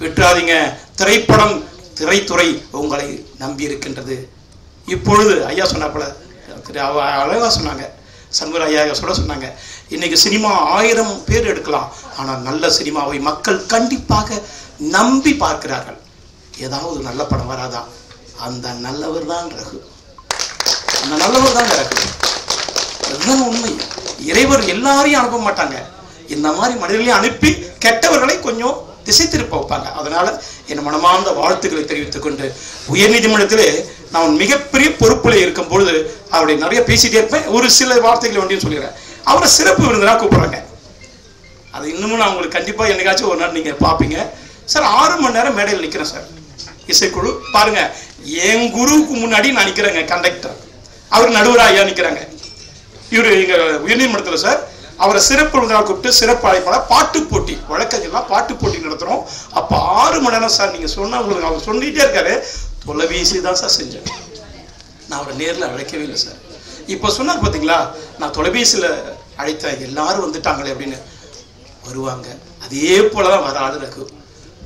விட்டுறாதீங்க, திரைப்படம் திரைத்துறை உங்களை நம்பி இருக்கின்றது. இப்பொழுது ஐயா சொன்னாப்பல அழகா சொன்னாங்க, சண்முக ஐயா சொன்னாங்க, இன்னைக்கு சினிமா 1000 பேர் எடுக்கலாம், ஆனால் நல்ல சினிமாவை மக்கள் கண்டிப்பாக நம்பி பார்க்கிறார்கள். ஏதாவது நல்ல படம் வராதா, அந்த நல்லவர் தான் ரகு, அந்த நல்லவர் தான் ரகு. அதுதான் உண்மை. இறைவர் எல்லாரையும் அனுப்ப மாட்டாங்க, இந்த மாதிரி மனிதர்களையும் அனுப்பி கெட்டவர்களை கொஞ்சம் திசை திருப்ப வைப்பாங்க. அதனால என் மனமார்ந்த வாழ்த்துக்களை தெரிவித்துக் கொண்டு, உயர்நீதிமன்றத்திலே நான் மிகப்பெரிய பொறுப்புல இருக்கும் பொழுது அவருடைய நிறைய பேசிட்டே இருப்பேன். ஒரு சில வார்த்தைகளை ஒன்றையும் சொல்லிடுறேன். அவரை சிறப்பு விருந்தினராக கூப்பிடுறாங்க. அது இன்னமும் நான் உங்களுக்கு கண்டிப்பா என்னைக்காச்சும் ஒரு நாள் நீங்க பார்ப்பீங்க. சார் 6 மணி நேரம் மேடையில் நிற்கிறேன் சார், இசைக்குழு பாருங்க. என் குருவுக்கு முன்னாடி நான் நிற்கிறேங்க, கண்டக்டர், அவர் நடுவராக ஐயா நிற்கிறாங்க. இவர் எங்க உயர்நீதிமன்றத்தில் சார் அவரை சிறப்பு விருந்தினராக கூப்பிட்டு சிறப்பு அழைப்பாளர் பாட்டு போட்டி, வழக்கறிஞர்லாம் பாட்டு போட்டி நடத்துகிறோம். அப்போ 6 மணி நேரம் சார் நீங்கள் சொன்னால் உங்களுக்கு அவர் சொல்லிகிட்டே இருக்காரு. தொலைபேசி தான் சார் செஞ்சேன், நான் அவரை நேரில் அழைக்கவே இல்லை சார். இப்போ சொன்னார் பார்த்தீங்களா, நான் தொலைபேசியில் அழைத்தேன், எல்லாரும் வந்துட்டாங்களே அப்படின்னு. வருவாங்க, அதே போல தான் வர ஆளு ரகு.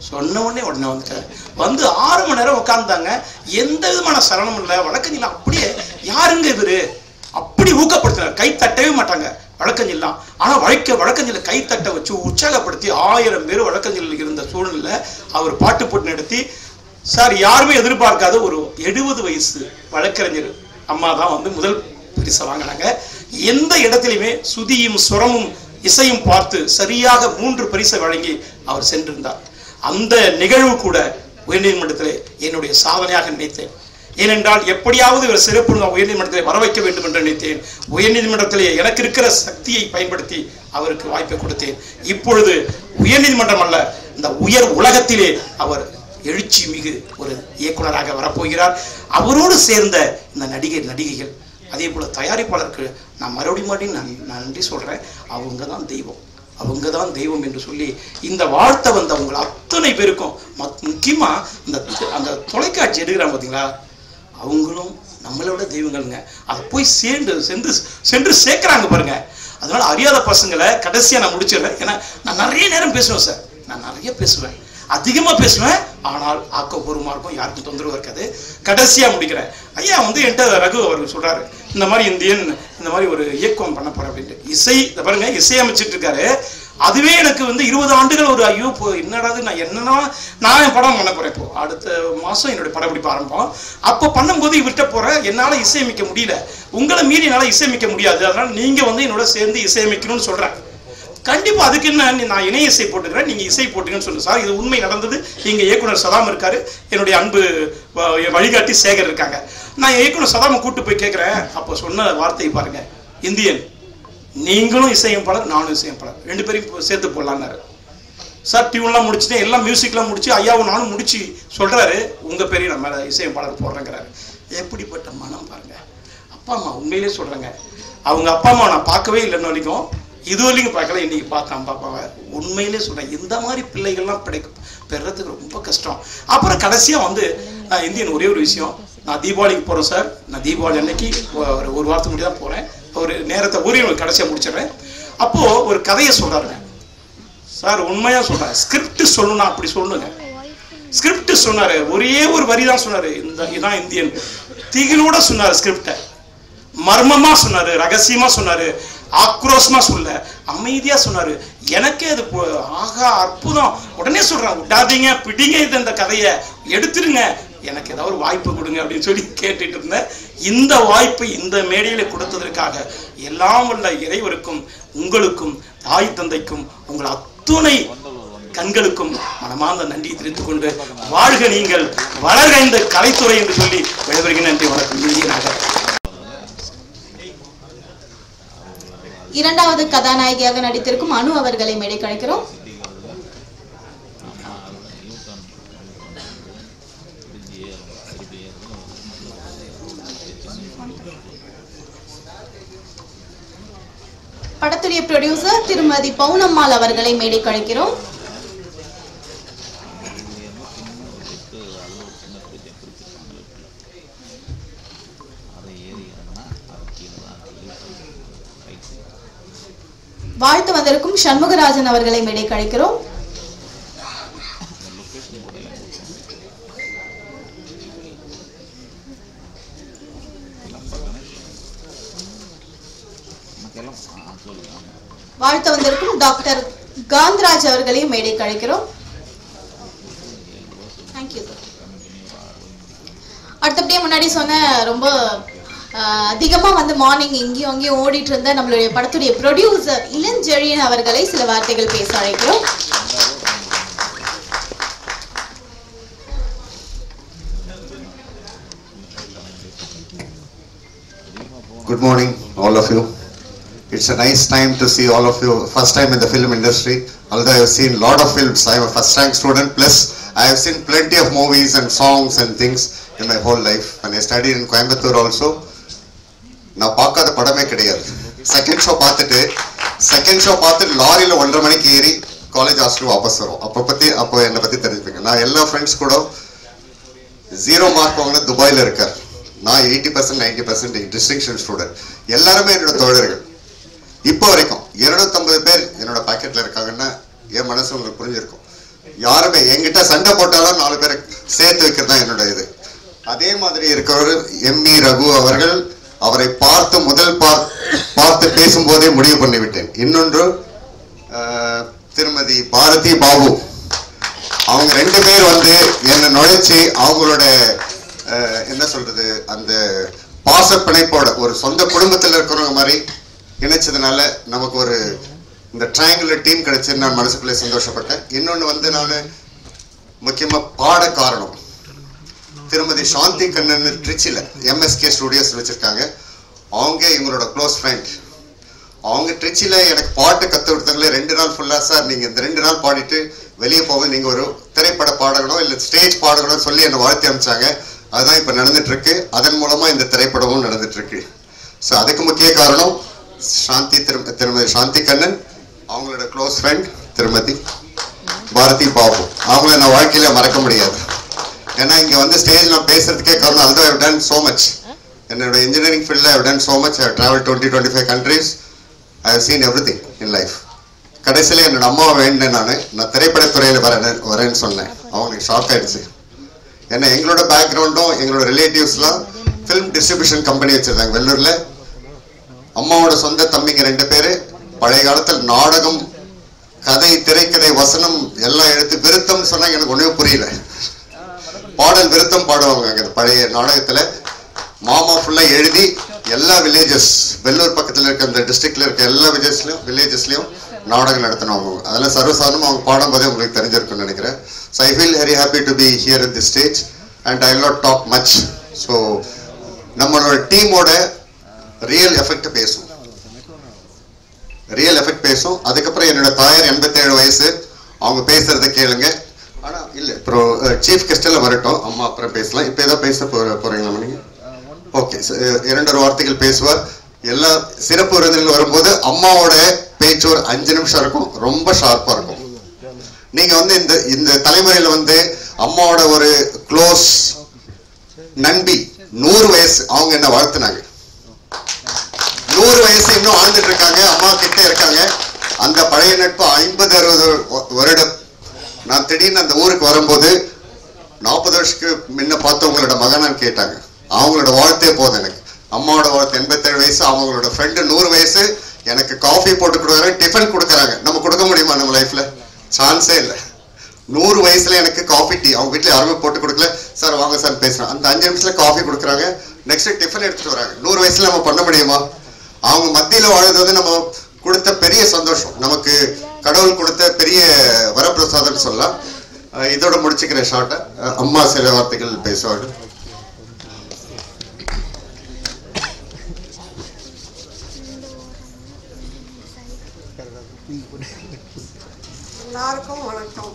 சொன்ன உடனே வந்துட்டார். 6 மணி நேரம் உட்காந்துட்டாங்க. எந்த விதமான சலனமும் இல்லை. வழக்கறிஞர் அப்படியே யாருங்க இவரு அப்படி ஊக்கப்படுத்தினார். கை தட்டவே மாட்டாங்க வழக்கறிஞர்லாம். ஆனால் வழக்கறிஞர் கை தட்ட வச்சு உற்சாகப்படுத்தி 1000 பேர் வழக்கறிஞர்கள் இருந்த சூழ்நிலை அவர் பாட்டு போட்டு நடத்தி சார் யாருமே எதிர்பார்க்காத ஒரு 70 வயசு வழக்கறிஞர் அம்மா தான் வந்து முதல் பரிசை வாங்கினாங்க. எந்த இடத்திலுமே சுதியும் சுரமும் இசையும் பார்த்து சரியாக 3 பரிசை வழங்கி அவர் சென்றிருந்தார். அந்த நிகழ்வு கூட உயர்நீதிமன்றத்தில் என்னுடைய சாதனையாக நினைத்தேன். ஏனென்றால் எப்படியாவது இவர் சிறப்பு உயர்நீதிமன்றத்தில் வர வைக்க வேண்டும் என்று நினைத்தேன். உயர்நீதிமன்றத்திலே எனக்கு இருக்கிற சக்தியை பயன்படுத்தி அவருக்கு வாய்ப்பை கொடுத்தேன். இப்பொழுது உயர்நீதிமன்றம் அல்ல, இந்த உயர் உலகத்திலே அவர் எழுச்சி மிகு ஒரு இயக்குனராக வரப்போகிறார். அவரோடு சேர்ந்த இந்த நடிகைகள் அதே போல தயாரிப்பாளருக்கு நான் மறுபடியும் நான் நன்றி சொல்றேன். அவங்க தான் தெய்வம், அவங்க தான் தெய்வம் என்று சொல்லி இந்த வாழ்த்தை வந்த உங்கள் அத்தனை பேருக்கும் முக்கியமா அந்த தொலைக்காட்சி எடுக்கிறாங்க பார்த்தீங்களா, அவங்களும் நம்மளோட தெய்வங்கள்ங்க. அதை போய் சென்று சேர்க்கிறாங்க பாருங்க. அதனால அறியாத பசங்களை கடைசியா நான் முடிச்சிடுறேன். ஏன்னா நான் நிறைய நேரம் பேசுவேன் சார், நான் நிறைய பேசுவேன், அதிகமா பேசுவேன். ஆனால் ஆக்கப்பூர்வமா இருக்கும், யாருக்கும் தொந்தரவு இருக்காது. கடைசியா முடிக்கிறேன். ஐயா வந்து என்கிட்ட ரகு அவர் சொல்றாரு, இந்த மாதிரி இந்த மாதிரி ஒரு இயக்கம் பண்ண போறேன் அப்படின்ட்டு. இசை பாருங்க, இசையமைச்சிட்டு இருக்காரு. அதுவே எனக்கு வந்து 20 ஆண்டுகள் ஒரு ஐயோ என்னடாது நான் என் படம் பண்ண போறேன். இப்போ அடுத்த மாசம் என்னுடைய படப்பிடிப்பு ஆரம்பம். அப்போ பண்ணும்போது இவர்கிட்ட போறேன், என்னால இசையமைக்க முடியல, உங்களை மீறி என்னால இசையமைக்க முடியாது, அதனால நீங்க வந்து என்னோட சேர்ந்து இசையமைக்கணும்னு சொல்றேன். கண்டிப்பா அதுக்கு என்ன, நான் இணைய இசை போட்டுக்கிறேன், நீங்க இசை போட்டுங்கன்னு சொல்லுங்க சார். இது உண்மை நடந்தது. எங்க இயக்குனர் சதாம் இருக்காரு, என்னுடைய அன்பு வழிகாட்டி சேகர் இருக்காங்க. நான் இயக்குனர் சதாமை கூட்டு போய் கேட்கிறேன். அப்போ சொன்ன வார்த்தை பாருங்க, இந்தியன் நீங்களும் இசையமைப்பாளர், நானும் இசையமைப்பாளர், 2 பேரையும் சேர்த்து போடலான்னாரு. சார் டியூன்லாம் முடிச்சுட்டேன், எல்லாம் மியூசிக்லாம் முடிச்சு, ஐயாவும் நானும் முடிச்சு சொல்றாரு, உங்க பேரையும் நம்ம இசையமைப்பாளர் போடுறேங்கிறாரு. எப்படிப்பட்ட மனம் பாருங்க. அப்பா அம்மா உண்மையிலே சொல்றாங்க, அவங்க அப்பா அம்மா நான் பார்க்கவே இல்லைன்னு வரைக்கும், இது வரைக்கும் பார்க்கல, இன்னைக்கு பார்த்தேன் பாப்பாவை. உண்மையிலே சொல்றேன், இந்த மாதிரி பிள்ளைகள்லாம் பெறதுக்கு ரொம்ப கஷ்டம். அப்புறம் கடைசியா வந்து இந்தியன் ஒரே ஒரு விஷயம், நான் தீபாவளிக்கு போறேன் சார். நான் தீபாவளி அன்னைக்கு ஒரு வாரத்துக்கு முன்னாடி தான் போறேன். ஒரு நேரத்தை கடைசியா முடிச்சிடுறேன். அப்போ ஒரு கதையை சொல்றாருங்க சார், உண்மையா சொல்றேன். ஸ்கிரிப்ட் சொல்லணும்னா அப்படி சொல்லுங்க. ஸ்கிரிப்ட் சொன்னாரு, ஒரே ஒரு வரி தான் சொன்னாரு, இதான் இந்தியன். திகிலோட சொன்னாரு, ஸ்கிரிப்ட மர்மமா சொன்னாரு, ரகசியமா சொன்னாரு, ஆக்ரோஷமா சொல்ல, அமைதியா சொன்னாரு. எனக்கே அது ஆகா அற்புதம். உடனே சொல்றேன், விடாதீங்க, பிடிங்க, இந்த கதையை எடுத்துருங்க, எனக்கு ஏதாவது ஒரு வாய்ப்பு கொடுங்க அப்படின்னு சொல்லி கேட்டுட்டு இருந்தேன். இந்த வாய்ப்பை இந்த மேடையில கொடுத்ததற்காக எல்லாம் வல்ல இறைவருக்கும் உங்களுக்கும் தாய் தந்தைக்கும் உங்கள் அத்துணை கண்களுக்கும் மனமார்ந்த நன்றி தெரிவித்துக் கொண்டு, வாழ்க நீங்கள், வளர்க இந்த கலைத்துறை என்று சொல்லி விடைபெறுகிறேன். நன்றி, வணக்கம். இந்தியனாக இரண்டாவது கதாநாயகியாக நடித்திருக்கும் அனு அவர்களை மேடை கழிக்கிறோம். படத்துடைய ப்ரொடியூசர் திருமதி பவுனம்மாள் அவர்களை மேடை கழிக்கிறோம். வாழ்த்து வந்திருக்கும் சண்முகராஜன் அவர்களை மேடை கழிக்கிறோம். வாழ்த்து வந்திருக்கும் டாக்டர் காந்த்ராஜ் அவர்களையும் மேடை கழிக்கிறோம். Thank you sir. அடுத்தபடியே முன்னாடி சொன்ன ரொம்ப அதிகமா வந்து மார்னிங் இங்கேயும் அங்கேயும் ஓடிட்டு இருந்த நம்மளுடைய படத்துடைய ப்ரொடியூசர் இளஞ்செழியன் அவர்களை சில வார்த்தைகள் பேச அழைக்கிறோம். Good morning, all of you. It's a nice time to see all of you. First time in the film industry. Although I have seen a lot of films, I am a first rank student. Plus, I have seen plenty of movies and songs and things in my whole life. When I studied in Coimbatore also, நான் பார்க்காத படமே கிடையாது. Second show பார்த்துட்டு லாரியில் 1:30 மணிக்கு ஏறி college hostel வாபஸ் வரும். அப்போ என்னை பற்றி தெரிஞ்சுப்பீங்க. நான் எல்லா ஃப்ரெண்ட்ஸ் கூட 0 மார்க் வாங்கின துபாயில் இருக்கார். நான் 80% 90% டிஸ்டிங்ஷன் ஸ்டூடெண்ட். எல்லாருமே என்னோட தோழர்கள். இப்போ வரைக்கும் 250 பேர் என்னோட பாக்கெட்ல இருக்காங்கன்னா என் மனசு உங்களுக்கு புரிஞ்சிருக்கும். யாருமே என்கிட்ட சண்டை போட்டாலும் 4 பேரை சேர்த்து வைக்கிறது தான் என்னோட இது. அதே மாதிரி இருக்கிறவர் எம்இ ரகு அவர்கள், அவரை பார்த்து பேசும்போதே முடிவு பண்ணிவிட்டேன். இன்னொன்று திருமதி பாரதி பாபு, அவங்க 2 பேர் வந்து என்னை நுழைச்சி அவங்களோட என்ன சொல்றது அந்த பாச பிணைப்போட ஒரு சொந்த குடும்பத்தில் இருக்கிறவங்க மாதிரி இணைச்சதுனால நமக்கு ஒரு இந்த ட்ரையாங்குலர் டீம் கிடைச்சு நான் மனசுக்குள்ளே சந்தோஷப்பட்டேன். இன்னொன்று வந்து நான் முக்கியமாக பாட காரணம் திருமதி சாந்தி கண்ணன் ட்ரிச்சியில் எம்எஸ்கே ஸ்டுடியோஸ் வச்சுருக்காங்க. அவங்க இவங்களோட க்ளோஸ் ஃப்ரெண்ட். அவங்க ட்ரிச்சியில் எனக்கு பாட்டு கற்று கொடுத்தாங்களே 2 நாள் ஃபுல்லாக சார் நீங்கள் இந்த 2 நாள் பாடிட்டு வெளியே போக நீங்கள் ஒரு திரைப்பட பாடகனோ இல்லை ஸ்டேஜ் பாடகனோ சொல்லி என்னை வாழ்த்தி அனுப்பிச்சாங்க. அதுதான் இப்போ நடந்துட்டுருக்கு. அதன் மூலமாக இந்த திரைப்படமும் நடந்துட்டுருக்கு. ஸோ அதுக்கு முக்கிய காரணம் திருமதி சாந்தி கண்ணன், அவங்களோட க்ளோஸ் ஃப்ரெண்ட் திருமதி பாரதி பாபு. அவங்கள நான் வாழ்க்கையில் மறக்க முடியாது. ஏன்னா இங்கே வந்து ஸ்டேஜ் நான் பேசுறதுக்கே காரணம் அதுதான். I done so much. என்னோட இன்ஜினியரிங் ஃபீல்டில் I done so much. I travel 20-25 countries. I have seen everything in life. கடைசியில் என்னோட அம்மாவை வேண்டேன். நான் திரைப்படத்துறையில் வரேன்னு சொன்னேன். அவங்களுக்கு ஷாக் ஆயிடுச்சு. ஏன்னா எங்களோட பேக்ரவுண்டும் எங்களோட ரிலேட்டிவ்ஸ்லாம் ஃபிலிம் டிஸ்ட்ரிபியூஷன் கம்பெனி வச்சுருந்தாங்க வெள்ளூரில். அம்மாவோட சொந்த தம்பிங்க 2 பேர் பழைய காலத்தில் நாடகம், கதை, திரைக்கதை, வசனம் எல்லாம் எடுத்து விருத்தம்னு சொன்னாங்க. எனக்கு ஒன்றுமே புரியல. பாடல் விருத்தம் பாடுவாங்க அங்கே பழைய நாடகத்தில். மாமா ஃபுல்லாக எழுதி எல்லா வில்லேஜஸ் வெள்ளூர் பக்கத்தில் இருக்க அந்த டிஸ்ட்ரிக்டில் இருக்க எல்லா வில்லேஜஸ்லையும் நாடகம் நடத்தினவங்க. அதெல்லாம் சர்வசாதாரணமாக அவங்க பாடும்போதே உங்களுக்கு தெரிஞ்சிருக்குன்னு நினைக்கிறேன். So I feel very happy to be here in this stage and I will not talk much. So நம்மளோட டீமோட ரியல் எஃபெக்ட் பேசும். அதுக்கப்புறம் என்னோட தாயார் 87 வயசு. அவங்க பேசுறதை கேளுங்க. ஆனால் இல்லை அப்புறம் சீஃப் கெஸ்டெல்லாம் வரட்டும், அம்மா அப்புறம் பேசலாம். இப்போ ஏதோ பேச போகிறீங்களா நீங்கள்? ஓகே, 2 வார்த்தைகள் பேசுவார். எல்லா சிறப்பு விருந்தினர்கள் வரும்போது அம்மாவோட பேச்சு ஒரு 5 நிமிஷம் இருக்கும். ரொம்ப ஷார்ப்பாக இருக்கும். நீங்கள் வந்து இந்த தலைமுறையில் வந்து அம்மாவோட ஒரு க்ளோஸ் நண்பி 100 வயசு அவங்க என்ன வாழ்த்துனாங்க. 100 வயசு இன்னும் வாழ்ந்துட்டு இருக்காங்க. அம்மா கிட்ட இருக்காங்க. அந்த பழைய நட்பு 50-60 வருடம். நான் திடீர்னு அந்த ஊருக்கு வரும்போது 40 வருஷத்துக்கு முன்ன பார்த்தவங்களோட மகனான்னு கேட்டாங்க. அவங்களோட வாழ்த்தே போதும் எனக்கு. அம்மாவோட வாழ்த்து 87 வயசு, அவங்களோட ஃப்ரெண்டு 100 வயசு. எனக்கு காஃபி போட்டு கொடுக்குறாங்க, டிஃபன் கொடுக்குறாங்க. நம்ம கொடுக்க முடியுமா நம்ம லைஃப்ல? சான்ஸே இல்லை. 100 வயசுல எனக்கு காஃபி, டீ அவங்க வீட்டில் யாருமே போட்டு கொடுக்கல. சார் வாங்க சார் பேசுகிறேன். அந்த 5 நிமிஷத்துல காஃபி கொடுக்குறாங்க. நெக்ஸ்ட் டிஃபன் எடுத்துட்டு வராங்க. 100 வயசுல நம்ம பண்ண முடியுமா? அவங்க மத்தியில் வாழ்றது வந்து நம்ம கொடுத்த பெரிய சந்தோஷம். நமக்கு கடவுள் கொடுத்த பெரிய வரப்பிரசாதம் சொல்லலாம். இதோட முடிச்சுக்கிறேன் ஷார்ட்டை. அம்மா சில வார்த்தைகள் பேசுவாங்க. எல்லாருக்கும் வணக்கம்.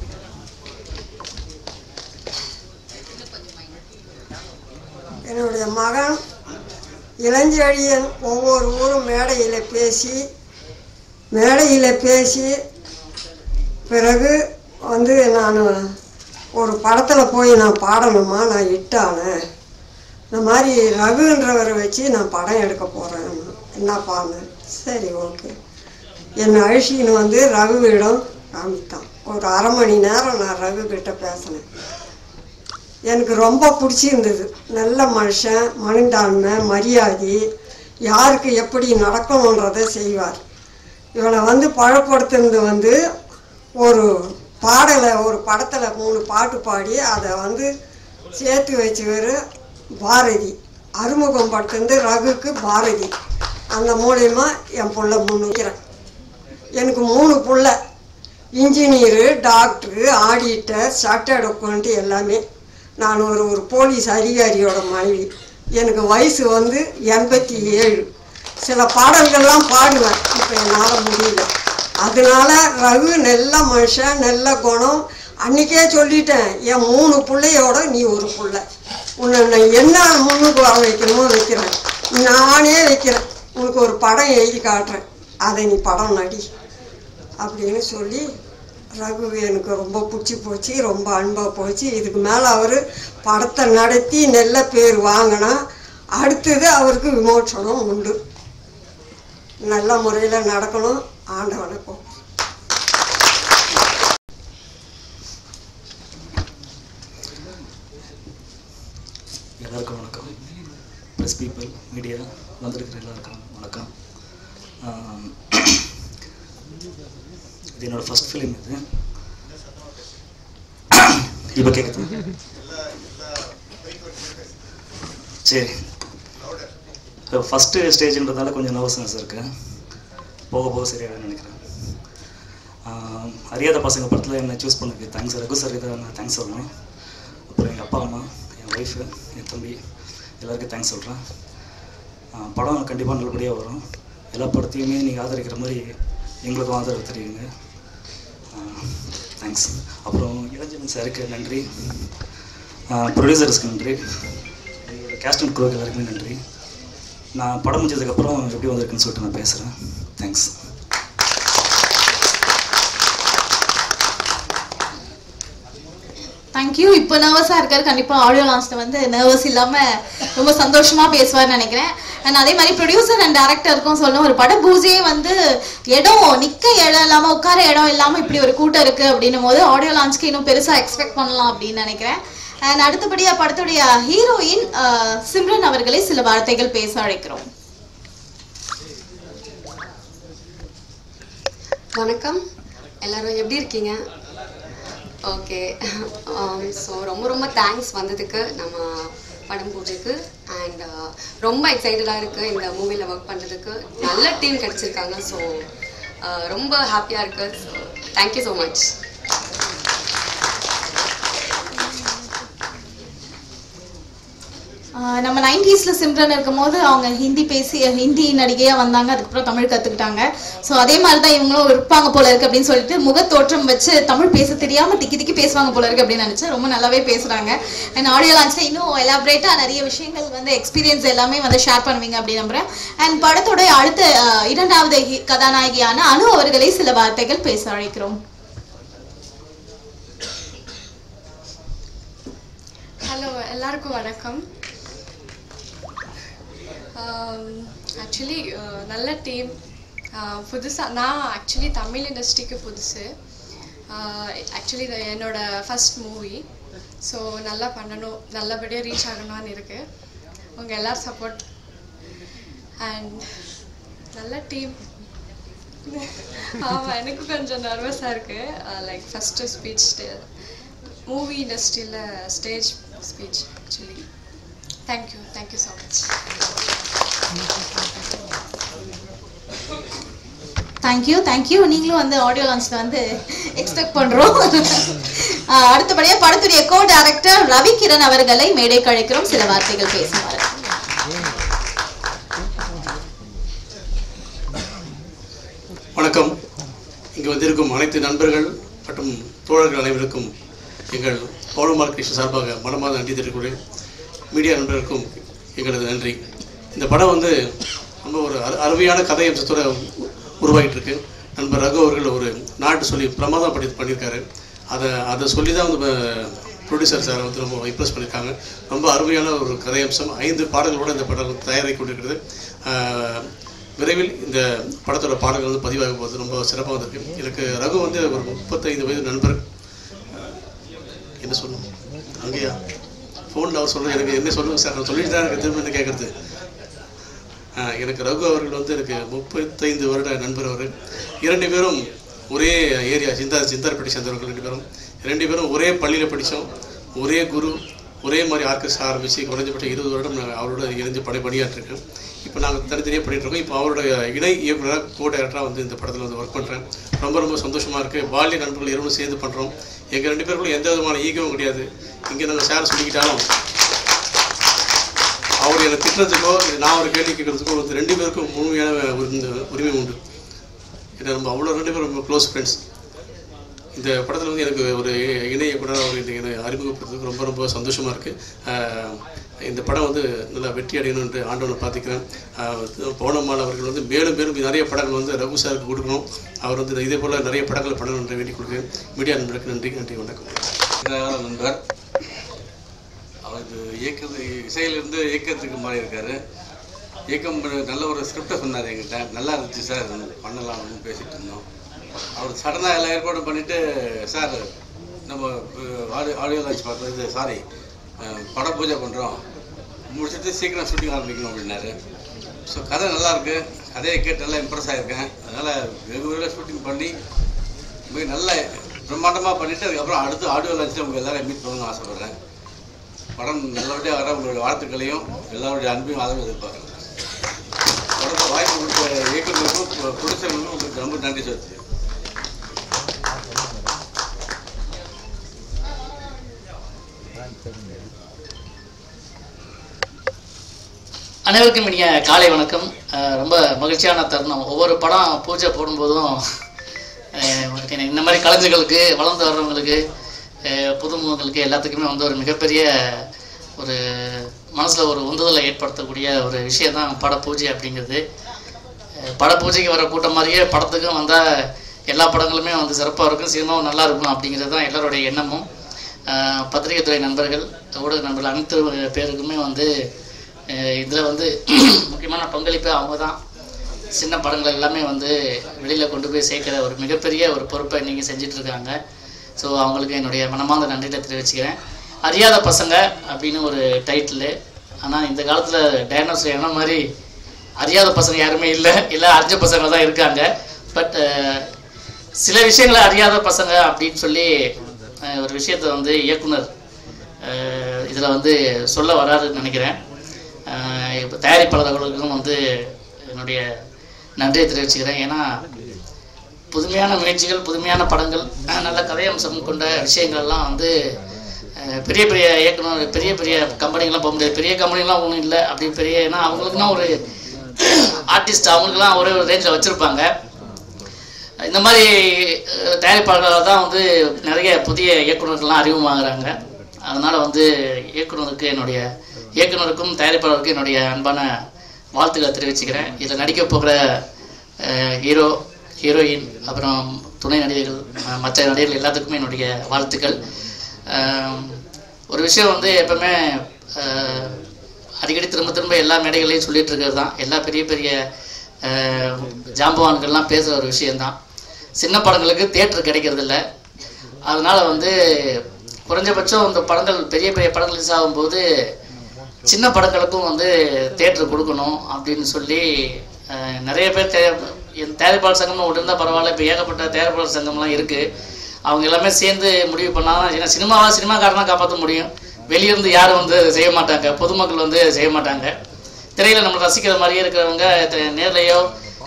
என்னுடைய மகன் இளஞ்செழியன் ஒவ்வொரு ஊரும் மேடையில் பேசி பிறகு வந்து நான் ஒரு படத்தில் போய் நான் பாடணுமா, நான் இட்டானேன். இந்த மாதிரி ரகுன்றவரை வச்சு நான் படம் எடுக்க போகிறேன். என்னப்பான்னு. சரி ஓகே. என்னை அழிச்சின்னு வந்து ரகுவிடம் காமித்தான். ஒரு அரை மணி நேரம் நான் ரகு கிட்ட பேசினேன். எனக்கு ரொம்ப பிடிச்சிருந்தது. நல்ல மனுஷன், மனிதாண்மை, மரியாதை, யாருக்கு எப்படி நடக்கணுன்றதை செய்வார். இவனை வந்து பழப்படுத்துனது வந்து ஒரு பாடலை, ஒரு படத்தில் 3 பாட்டு பாடி அதை வந்து சேர்த்து வச்சுவர் பாரதி. அறிமுகம் படுத்துந்து ரகுக்கு பாரதி. அந்த மூலயமா என் புள்ள முன்னுக்கிறேன். எனக்கு 3 புள்ள. Engineer, doctor, auditor, chartered account எல்லாமே. நான் ஒரு போலீஸ் அதிகாரியோட மனைவி. எனக்கு வயசு வந்து 87. சில பாடல்கள்லாம் பாடுவேன். இப்போ என்னால் முடியல. அதனால ரகு நல்ல மனுஷன், நல்ல குணம். அன்றைக்கே சொல்லிட்டேன், என் 3 பிள்ளையோட நீ ஒரு பிள்ளை. உன்னை நான் என்ன முன்னுக்கு வர வைக்கணுமோ வைக்கிறேன். நானே வைக்கிறேன். உனக்கு ஒரு படம் எழுதி காட்டுறேன், அதை நீ படம் நடி அப்படின்னு சொல்லி ரகு எனக்கு ரொம்ப பிடிச்சி போச்சு. ரொம்ப அன்பாக போச்சு. இதுக்கு மேலே அவர் படத்தை நடத்தி நல்ல பேர் வாங்கினா அடுத்தது அவருக்கு விமோசனம் உண்டு. நல்ல முறையில் நடக்கணும். ஆண்டவனுக்கும் எல்லாருக்கும் வணக்கம். ப்ரெஸ் பீப்புள், மீடியா வந்திருக்கிற எல்லாருக்கும் வணக்கம். இது என்னோடய ஃபஸ்ட் ஃபிலிம். இது இப்போ கேட்குது? சரி. ஃபஸ்ட்டு ஸ்டேஜ்ன்றதால கொஞ்சம் நர்வஸ்னஸ் இருக்குது. போக போக சரியாக நினைக்கிறேன். அறியாத பசங்க படத்தில் என்னை சூஸ் பண்ணதுக்கு தேங்க்ஸ் ரகு சார். இதை நான் தேங்க்ஸ் சொல்லணும். அப்புறம் எங்கள் அப்பா அம்மா, என் ஒய்ஃபு, என் தம்பி எல்லாருக்கும் தேங்க்ஸ் சொல்கிறேன். படம் கண்டிப்பாக நல்லபடியாக வரும். எல்லா படத்தையுமே நீங்கள் ஆதரிக்கிற மாதிரி எங்களுக்கும் ஆதரவு தெரியுங்க. தேங்க்ஸ். அப்புறம் இளஞ்சமன் சாருக்கு நன்றி, ப்ரொடியூசர்ஸ்க்கு நன்றி, எங்களோட கேஸ்ட் அண்ட் க்ரூக்கு எல்லாருக்குமே நன்றி. நான் படம் முடிஞ்சதுக்கப்புறம் எப்படி வந்திருக்குன்னு சொல்லிட்டு நான் பேசுகிறேன். தேங்க்ஸ். தேங்க்யூ. இப்போ நர்வஸாக இருக்காரு. கண்டிப்பாக ஆடியோ லான்ச்சில் வந்து நர்வஸ் இல்லாமல் ரொம்ப சந்தோஷமாக பேசுவார்னு நினைக்கிறேன். அண்ட் அதே மாதிரி ப்ரொடியூசர் அண்ட் டேரக்டருக்கும் சொல்லணும், ஒரு பட பூஜையே வந்து இடம் நிற்க இடம் இல்லாமல் உட்கார இடம் இல்லாமல் இப்படி ஒரு கூட்டம் இருக்குது அப்படின்னும் போது ஆடியோ லான்ச்சுக்கு இன்னும் பெருசாக எக்ஸ்பெக்ட் பண்ணலாம் அப்படின்னு நினைக்கிறேன். அண்ட் அடுத்தபடியாக படத்துடைய ஹீரோயின் சிம்ரன் அவர்களை சில வார்த்தைகள் பேச அழைக்கிறோம். வணக்கம், எல்லாரும் எப்படி இருக்கீங்க? ஓகே. ஸோ ரொம்ப தேங்க்ஸ் வந்ததுக்கு நம்ம படம் பூஜைக்கு. அண்ட் ரொம்ப எக்ஸைட்டடாக இருக்குது இந்த மூவியில் ஒர்க் பண்ணுறதுக்கு. நல்ல டீம் கிடச்சிருக்காங்க. ஸோ ரொம்ப ஹாப்பியாக இருக்குது. So thank you so much. நம்ம 90s சிம்ரன் இருக்கும்போது அவங்க ஹிந்தி நடிகையாக வந்தாங்க. அதுக்கப்புறம் தமிழ் கற்றுக்கிட்டாங்க. ஸோ அதே மாதிரி தான் இவங்களும் இருப்பாங்க போல இருக்கு அப்படின்னு சொல்லிட்டு முகத்தோற்றம் வச்சு தமிழ் பேச தெரியாமல் திக்கி பேசுவாங்க போல இருக்கு அப்படின்னு நினச்சேன். ரொம்ப நல்லாவே பேசுகிறாங்க. அண்ட் ஆடியோ லான்ச்சில் இன்னும் எலாபரேட்டாக நிறைய விஷயங்கள் வந்து எக்ஸ்பீரியன்ஸ் எல்லாமே வந்து ஷேர் பண்ணுவீங்க அப்படின்னு நம்புகிறேன். அண்ட் படத்தோட அடுத்த இரண்டாவது கதாநாயகியான அனு அவர்களை சில வார்த்தைகள் பேச அழைக்கிறோம். ஹலோ, எல்லாருக்கும் வணக்கம். ஆக்சுவலி நல்ல டீம். புதுசாக நான் ஆக்சுவலி தமிழ் இண்டஸ்ட்ரிக்கு புதுசு. ஆக்சுவலி இது என்னோடய ஃபஸ்ட் மூவி. ஸோ நல்லா பண்ணணும், நல்லபடியாக ரீச் ஆகணும்னு இருக்குது. உங்கள் எல்லோரும் சப்போர்ட் அண்ட் நல்ல டீம். ஆமாம், எனக்கு கொஞ்சம் நர்வஸாக இருக்குது. லைக் ஃபஸ்ட்டு ஸ்பீச் மூவி இண்டஸ்ட்ரியில் stage speech actually. Thank you so much. Thank you. நீங்களும் வந்து ஆடியோ லான்ச்சில் வந்து எக்ஸ்பெக்ட் பண்ணுறோம். அடுத்தபடியாக படத்துடைய கோ டைரக்டர் ரவி கிரண் அவர்களை மேடைக்கு அழைக்கிறோம். சில வார்த்தைகள் பேசுவார். வணக்கம். இங்கு வந்திருக்கும் அனைத்து நண்பர்கள் மற்றும் தோழர்கள் அனைவருக்கும் எங்கள் பவுளமார் கிருஷ்ண சார்பாக மனமார்ந்த நன்றி தெரிவிக்கிறேன். மீடியா நண்பர்களுக்கும் எங்களது நன்றி. இந்த படம் வந்து ரொம்ப ஒரு அருமையான கதை அம்சத்தோடு உருவாகிட்டு இருக்கு. நண்பர் ரகு அவர்கள் ஒரு நாட்டு சொல்லி பிரமாதம் பண்ணியிருக்காரு. அதை சொல்லி தான் வந்து ப்ரொடியூசர் சார் வந்து ரொம்ப இம்ப்ரெஸ் பண்ணியிருக்காங்க. ரொம்ப அருமையான ஒரு கதை அம்சம். 5 பாடல்களோடு இந்த படம் தயாராகி கொண்டிருக்கிறது. விரைவில் இந்த படத்தோட பாடல்கள் வந்து பதிவாக போகுது. ரொம்ப சிறப்பாக வந்திருக்கு. எனக்கு ரகு வந்து ஒரு 35 வயது நண்பர். என்ன சொல்லணும் அங்கேயா ஃபோனில் அவர் சொல்ல எனக்கு என்ன சொல்லுங்கள் சார், நான் சொல்லிட்டு தான் எனக்கு திரும்ப என்ன கேட்குறது. எனக்கு ரகு அவர்கள் வந்து எனக்கு 35 வருட நண்பர். அவர் 2 பேரும் ஒரே ஏரியா சிந்தார்பட்டி சேர்ந்தவர்கள். 2 பேரும் ஒரே பள்ளியில் படித்தோம். ஒரே குரு, ஒரே மாதிரி ஆர்கெஸ்ட்ரா ஆரம்பித்து குறைஞ்சபட்சம் 20 வருடம் அவரோட இணைந்து பணியாற்றிருக்கேன். இப்போ நாங்கள் தனித்தனியாக பண்ணிகிட்ருக்கோம். இப்போ அவரோட இணை இயக்குனராக கோ டைரக்டராக வந்து இந்த படத்தில் வந்து ஒர்க் பண்ணுறேன். ரொம்ப சந்தோஷமாக இருக்குது. பால்ய நண்பர்கள் இரவும் சேர்ந்து பண்ணுறோம். எங்கள் 2 பேருக்குள்ள எந்த விதமான ஈகவும் கிடையாது. இங்கே நாங்கள் சார் சொல்லிக்கிட்டாலும் அவர் என்னை திட்டுறதுக்கோ நான் ஒரு கேள்வி கேட்குறதுக்கோ 2 பேருக்கும் முழுமையான உரிமை உண்டு. ஏன்னா நம்ம அவ்வளோ 2 பேரும் ரொம்ப க்ளோஸ் ஃப்ரெண்ட்ஸ். இந்த படத்தில் வந்து எனக்கு ஒரு இணை இயக்குனராக அவர் என்னை அறிமுகப்படுத்துறதுக்கு ரொம்ப சந்தோஷமாக இருக்குது. இந்த படம் வந்து நல்லா வெற்றி அடையணும் என்று ஆண்டவனை பார்த்துக்கிறேன். பவுனம்மாள் அவர்கள் வந்து மேலும் நிறைய படங்கள் வந்து ரகு சாருக்கு கொடுக்கணும். அவர் வந்து இதே போல் நிறைய படங்கள் பண்ணணும் என்று வேண்டி கொடுக்குறேன். மீடியா நண்பர்களுக்கு நன்றி. வணக்கம். நண்பர் அவர் இசையிலிருந்து இயக்கத்துக்கு மாறி இருக்காரு. இயக்கம் நல்ல ஒரு ஸ்கிரிப்டை சொன்னார் என்கிட்ட. நல்லா இருந்துச்சு சார், பண்ணலாம்னு பேசிகிட்டு இருந்தோம். அவர் சடனாக எல்லா ஏற்பாடும் பண்ணிவிட்டு சார் நம்ம ஆடியோ லான்ச் பார்க்குறது பட பூஜை பண்ணுறோம், முடிச்சுட்டு சீக்கிரம் ஷூட்டிங் ஆரம்பிக்கணும் அப்படின்னாரு. ஸோ கதை நல்லாயிருக்கு. கதையை கேட்டு நல்லா இம்ப்ரெஸ் ஆகிருக்கேன். அதனால் வெகு ஷூட்டிங் பண்ணி மிக நல்ல பிரம்மாண்டமாக பண்ணிவிட்டு அதுக்கப்புறம் அடுத்து ஆடியோ லான்ச்சில் உங்கள் எல்லாரும் மீட் பண்ணணும்னு ஆசைப்பட்றேன். படம் நல்லபடியாக வர உங்களுடைய வாழ்த்துக்களையும் எல்லாருடைய அன்பையும் ஆதரவு எதிர்பார்க்குறேன். படத்தை வாய்ப்பு கொடுத்த இயக்குநருக்கும் ப்ரொடியூசர்களுக்கும் உங்களுக்கு ரொம்ப நன்றி சொல்லுது. அனைவருக்கும் இனிய காலை வணக்கம். ரொம்ப மகிழ்ச்சியான தருணம். ஒவ்வொரு படம் பூஜை போடும்போதும் இந்த மாதிரி கலைஞர்களுக்கு, வளர்ந்து வர்றவங்களுக்கு, புதுமுகங்களுக்கு எல்லாத்துக்குமே வந்து ஒரு மிகப்பெரிய ஒரு மனசில் ஒரு உந்துதலை ஏற்படுத்தக்கூடிய ஒரு விஷயந்தான் பட பூஜை அப்படிங்கிறது. பட பூஜைக்கு வர கூட்டம் மாதிரியே படத்துக்கும் வந்தால் எல்லா படங்களுமே வந்து சிறப்பாக இருக்கும், சினிமாவும் நல்லா இருக்கும் அப்படிங்கிறது தான் எல்லாருடைய எண்ணமும். பத்திரிகை துறை நண்பர்கள், ஊடக நண்பர்கள் அனைத்து பேருக்குமே வந்து இதில் வந்து முக்கியமான பங்களிப்பு அவங்க தான். சின்ன படங்கள் எல்லாமே வந்து வெளியில் கொண்டு போய் சேர்க்குற ஒரு மிகப்பெரிய ஒரு பொறுப்பை நீங்கள் செஞ்சிட்ருக்காங்க. ஸோ அவங்களுக்கு என்னுடைய மனமார்ந்த நன்றியை தெரிவிச்சுக்கிறேன். அறியாத பசங்க அப்படின்னு ஒரு டைட்டிலு. ஆனால் இந்த காலத்தில் டைனோஸ் என்ன மாதிரி அறியாத பசங்க யாருமே இல்லை, அறிஞ்ச பசங்க தான் இருக்காங்க. பட் சில விஷயங்களை அறியாத பசங்க அப்படின்னு சொல்லி ஒரு விஷயத்தை வந்து இயக்குனர் இதில் வந்து சொல்ல வராதுன்னு நினைக்கிறேன். இப்போ தயாரிப்பாளர்களுக்கும் வந்து என்னுடைய நன்றியை தெரிவிச்சுக்கிறேன். ஏன்னா புதுமையான முயற்சிகள், புதுமையான படங்கள், நல்ல கதையம்சம் கொண்ட விஷயங்கள்லாம் வந்து பெரிய பெரிய இயக்குனர், பெரிய பெரிய கம்பெனிகள்லாம் போக முடியாது. பெரிய கம்பெனிலாம் ஒன்றும் இல்லை அப்படி பெரிய, ஏன்னா அவங்களுக்குலாம் ஒரு ஆர்டிஸ்ட் அவங்களுக்குலாம் ஒரே ஒரு ரேஞ்சில் வச்சுருப்பாங்க. இந்த மாதிரி தயாரிப்பாளர்களால் தான் வந்து நிறைய புதிய இயக்குநர்கள்லாம் அறிமுகமாகறாங்க. அதனால் வந்து இயக்குனருக்கும் தயாரிப்பாளருக்கும் என்னுடைய அன்பான வாழ்த்துக்களை தெரிவிச்சுக்கிறேன். இதில் நடிக்க போகிற ஹீரோ, ஹீரோயின், அப்புறம் துணை நடிகர்கள், மற்ற நடிகர்கள் எல்லாத்துக்குமே என்னுடைய வாழ்த்துக்கள். ஒரு விஷயம் வந்து எப்பவுமே அடிக்கடி திரும்ப திரும்ப எல்லா மேடைகளையும் சொல்லிகிட்டு இருக்கிறது தான், எல்லா பெரிய பெரிய ஜாம்பவான்கள்லாம் பேசுகிற ஒரு விஷயந்தான். சின்ன படங்களுக்கு தியேட்டர் கிடைக்கிறதில்ல. அதனால் வந்து குறைஞ்சபட்சம் இந்த படங்கள் பெரிய பெரிய படங்கள் ரிலீஸ் ஆகும்போது சின்ன படங்களுக்கும் வந்து தியேட்டர் கொடுக்கணும் அப்படின்னு சொல்லி நிறைய பேர் தயாரிப்பாளர் சங்கம்னு ஒன்று இருந்தால் பரவாயில்ல. இப்போ ஏகப்பட்ட தயாரிப்பாளர் சங்கம்லாம் இருக்குது. அவங்க எல்லாமே சேர்ந்து முடிவு பண்ணால், ஏன்னா சினிமாக்காரனாக காப்பாற்ற முடியும். வெளியிருந்து யாரும் வந்து செய்ய மாட்டாங்க, பொதுமக்கள் வந்து செய்ய மாட்டாங்க. திரையில் நம்ம ரசிக்கிற மாதிரியே இருக்கிறவங்க நேர்லையோ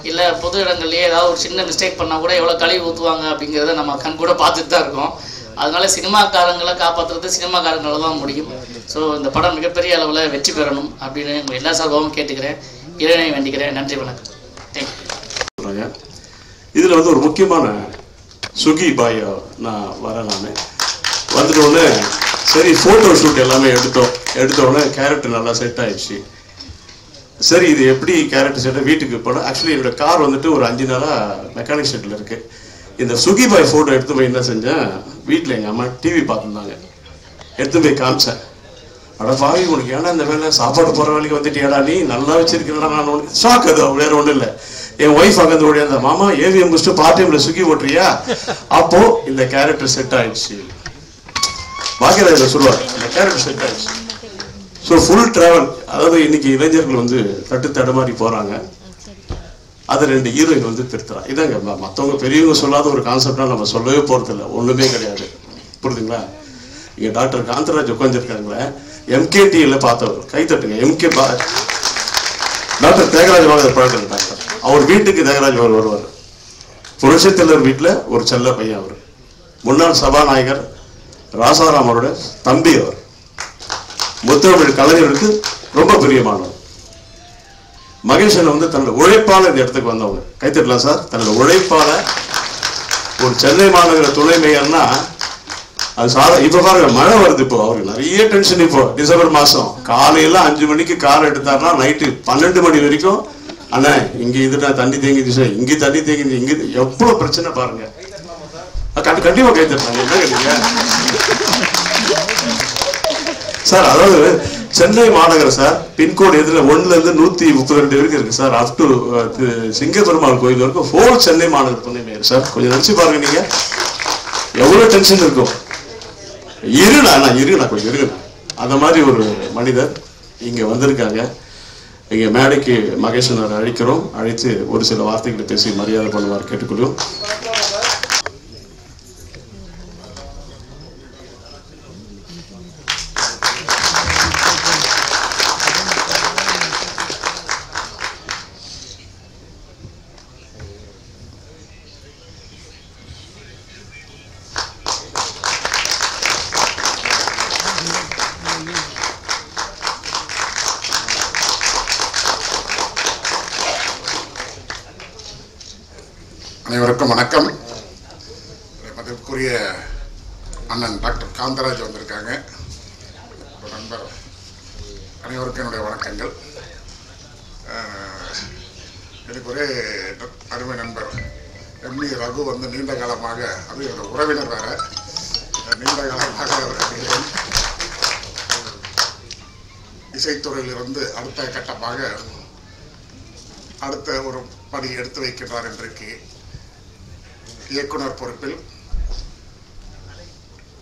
இல்லை பொது இடங்கள்லையோ ஏதாவது ஒரு சின்ன மிஸ்டேக் பண்ணால் கூட எவ்வளோ கழுவி ஊற்றுவாங்க அப்படிங்கிறத நம்ம கண் கூட பார்த்துட்டு தான் இருக்கோம். அதனால சினிமாக்காரங்களை காப்பாற்றுறது சினிமாக்காரங்களை தான் முடியும். ஸோ இந்த படம் மிகப்பெரிய அளவில் வெற்றி பெறணும் அப்படின்னு எல்லா சார்பாகவும் கேட்டுக்கிறேன், இறைவனை வேண்டிக்கிறேன். நன்றி, வணக்கம். தேங்க்யூ. இதில் வந்து ஒரு முக்கியமான சுகி பாய் நான் வரேன். நான் வந்துட்டோடனே சரி ஃபோட்டோ ஷூட் எல்லாமே எடுத்தோடனே கேரக்டர் நல்லா செட் ஆயிடுச்சு. சரி இது எப்படி கேரக்டர் செட்டை வீட்டுக்கு போனால், ஆக்சுவலி என்னோட கார் வந்துட்டு ஒரு 5 நாளாக மெக்கானிக் ஷெட்டில் இருக்குது. இந்த சுகி பாய் ஃபோட்டோ எடுத்து போய் என்ன செஞ்சேன், வீட்டில் எங்கள் அம்மா டிவி பார்த்துருந்தாங்க, எடுத்து போய் காமிச்சேன். அட பாவி, உனக்கு ஏன்னா இந்த வேலை சாப்பாடு போகிற வேலைக்கு வந்துட்டியாடா, நீ நல்லா வச்சிருக்கிறா. நான் ஒன்று ஷாக், அது வேற ஒன்றும் இல்லை. என் ஒய்ஃப் அங்கே ஓடியாந்த, மாமா ஏவிஎம் முடிச்சுட்டு பார்ட் டைமில் சுகி ஓட்டுறியா? அப்போ இந்த கேரக்டர் செட் ஆயிடுச்சு. பாக்கியராஜ் சொல்லுவார், இந்த கேரக்டர் செட் ஆயிடுச்சு. ஸோ ஃபுல் ட்ராவல், அதாவது இன்னைக்கு இளைஞர்கள் வந்து தடுமாறி போகிறாங்க, அதை 2 ஹீரோயின் வந்து திருத்துறான். இதாங்க மற்றவங்க பெரியவங்க சொல்லாத ஒரு கான்செப்டாக நம்ம சொல்லவே போகிறதில்ல, ஒன்றுமே கிடையாது. புரியுதுங்களா? இங்கே டாக்டர் காந்தராஜ் உட்காந்துருக்காங்களே, எம்கேடியில் பார்த்தவர் கைத்தட்டுங்க. டாக்டர் தியாகராஜ பழக்கம் டாக்டர், அவர் வீட்டுக்கு தியாகராஜ் வருவார். புரட்சித்தலைவர் வீட்டில் ஒரு செல்ல பையன் அவர். முன்னாள் சபாநாயகர் ராசாராம் அவரோட தம்பி அவர். முத்தமிழ் கலைஞருக்கு ரொம்ப பிரியமானவர். மகேஷன் வந்து தன்னோட உழைப்பால இந்த இடத்துக்கு வந்தவங்க. கைத்தட்டலாம் சார். தன்னோட உழைப்பால ஒரு சென்னை மாநகர துணை மேயர்னா அது இப்ப பாருங்க, மழை வருது. இப்போ அவருக்கு நிறைய டென்ஷன். இப்போ டிசம்பர் மாசம் காலையில 5 மணிக்கு கார் எடுத்தாருன்னா நைட்டு 12 மணி வரைக்கும், அண்ணா இங்க இதுனா தண்ணி தேங்கிது சார், இங்க தண்ணி தேங்கிது, இங்க எவ்வளவு பிரச்சனை பாருங்க. கண்டிப்பா கைத்தட்டாங்க. என்ன கேட்டீங்க சார்? அதாவது சென்னை மாநகரம் சார், பின்கோடு எதுல 1ல இருந்து 132 வரைக்கும் இருக்கு சார். அப் டு சிங்கப்பெருமாள் கோயில் வரைக்கும் ஹோல் சென்னை மாநகர துணை மேயர் சார். கொஞ்சம் நினைச்சு பாருங்க, நீங்க எவ்வளவு டென்ஷன் இருக்கும். இருங்கண்ணா கொஞ்சம் இருங்கண்ணா. அந்த மாதிரி ஒரு மனிதர் இங்க வந்திருக்காங்க. இங்க மேடைக்கு மகேஷன் அழைக்கிறோம். அழைத்து ஒரு சில வார்த்தைகளை பேசி மரியாதை பண்ணுவார் கேட்டுக்கொள்ளும். அனைவருக்கும் வணக்கம். மதிப்புக்குரிய அண்ணன் டாக்டர் காந்தராஜ் வந்திருக்காங்க. நண்பர் அனைவருக்கும் என்னுடைய வணக்கங்கள். எனக்கு ஒரே அருமை நண்பர் எம்இ ரகு வந்து நீண்ட காலமாக, அது என்னோட உறவினர் வேற, நீண்ட காலமாக இசைத்துறையிலிருந்து அடுத்த கட்டமாக அடுத்த ஒரு படி எடுத்து வைக்கின்றார். இன்றைக்கு இயக்குனர் பொறுப்பில்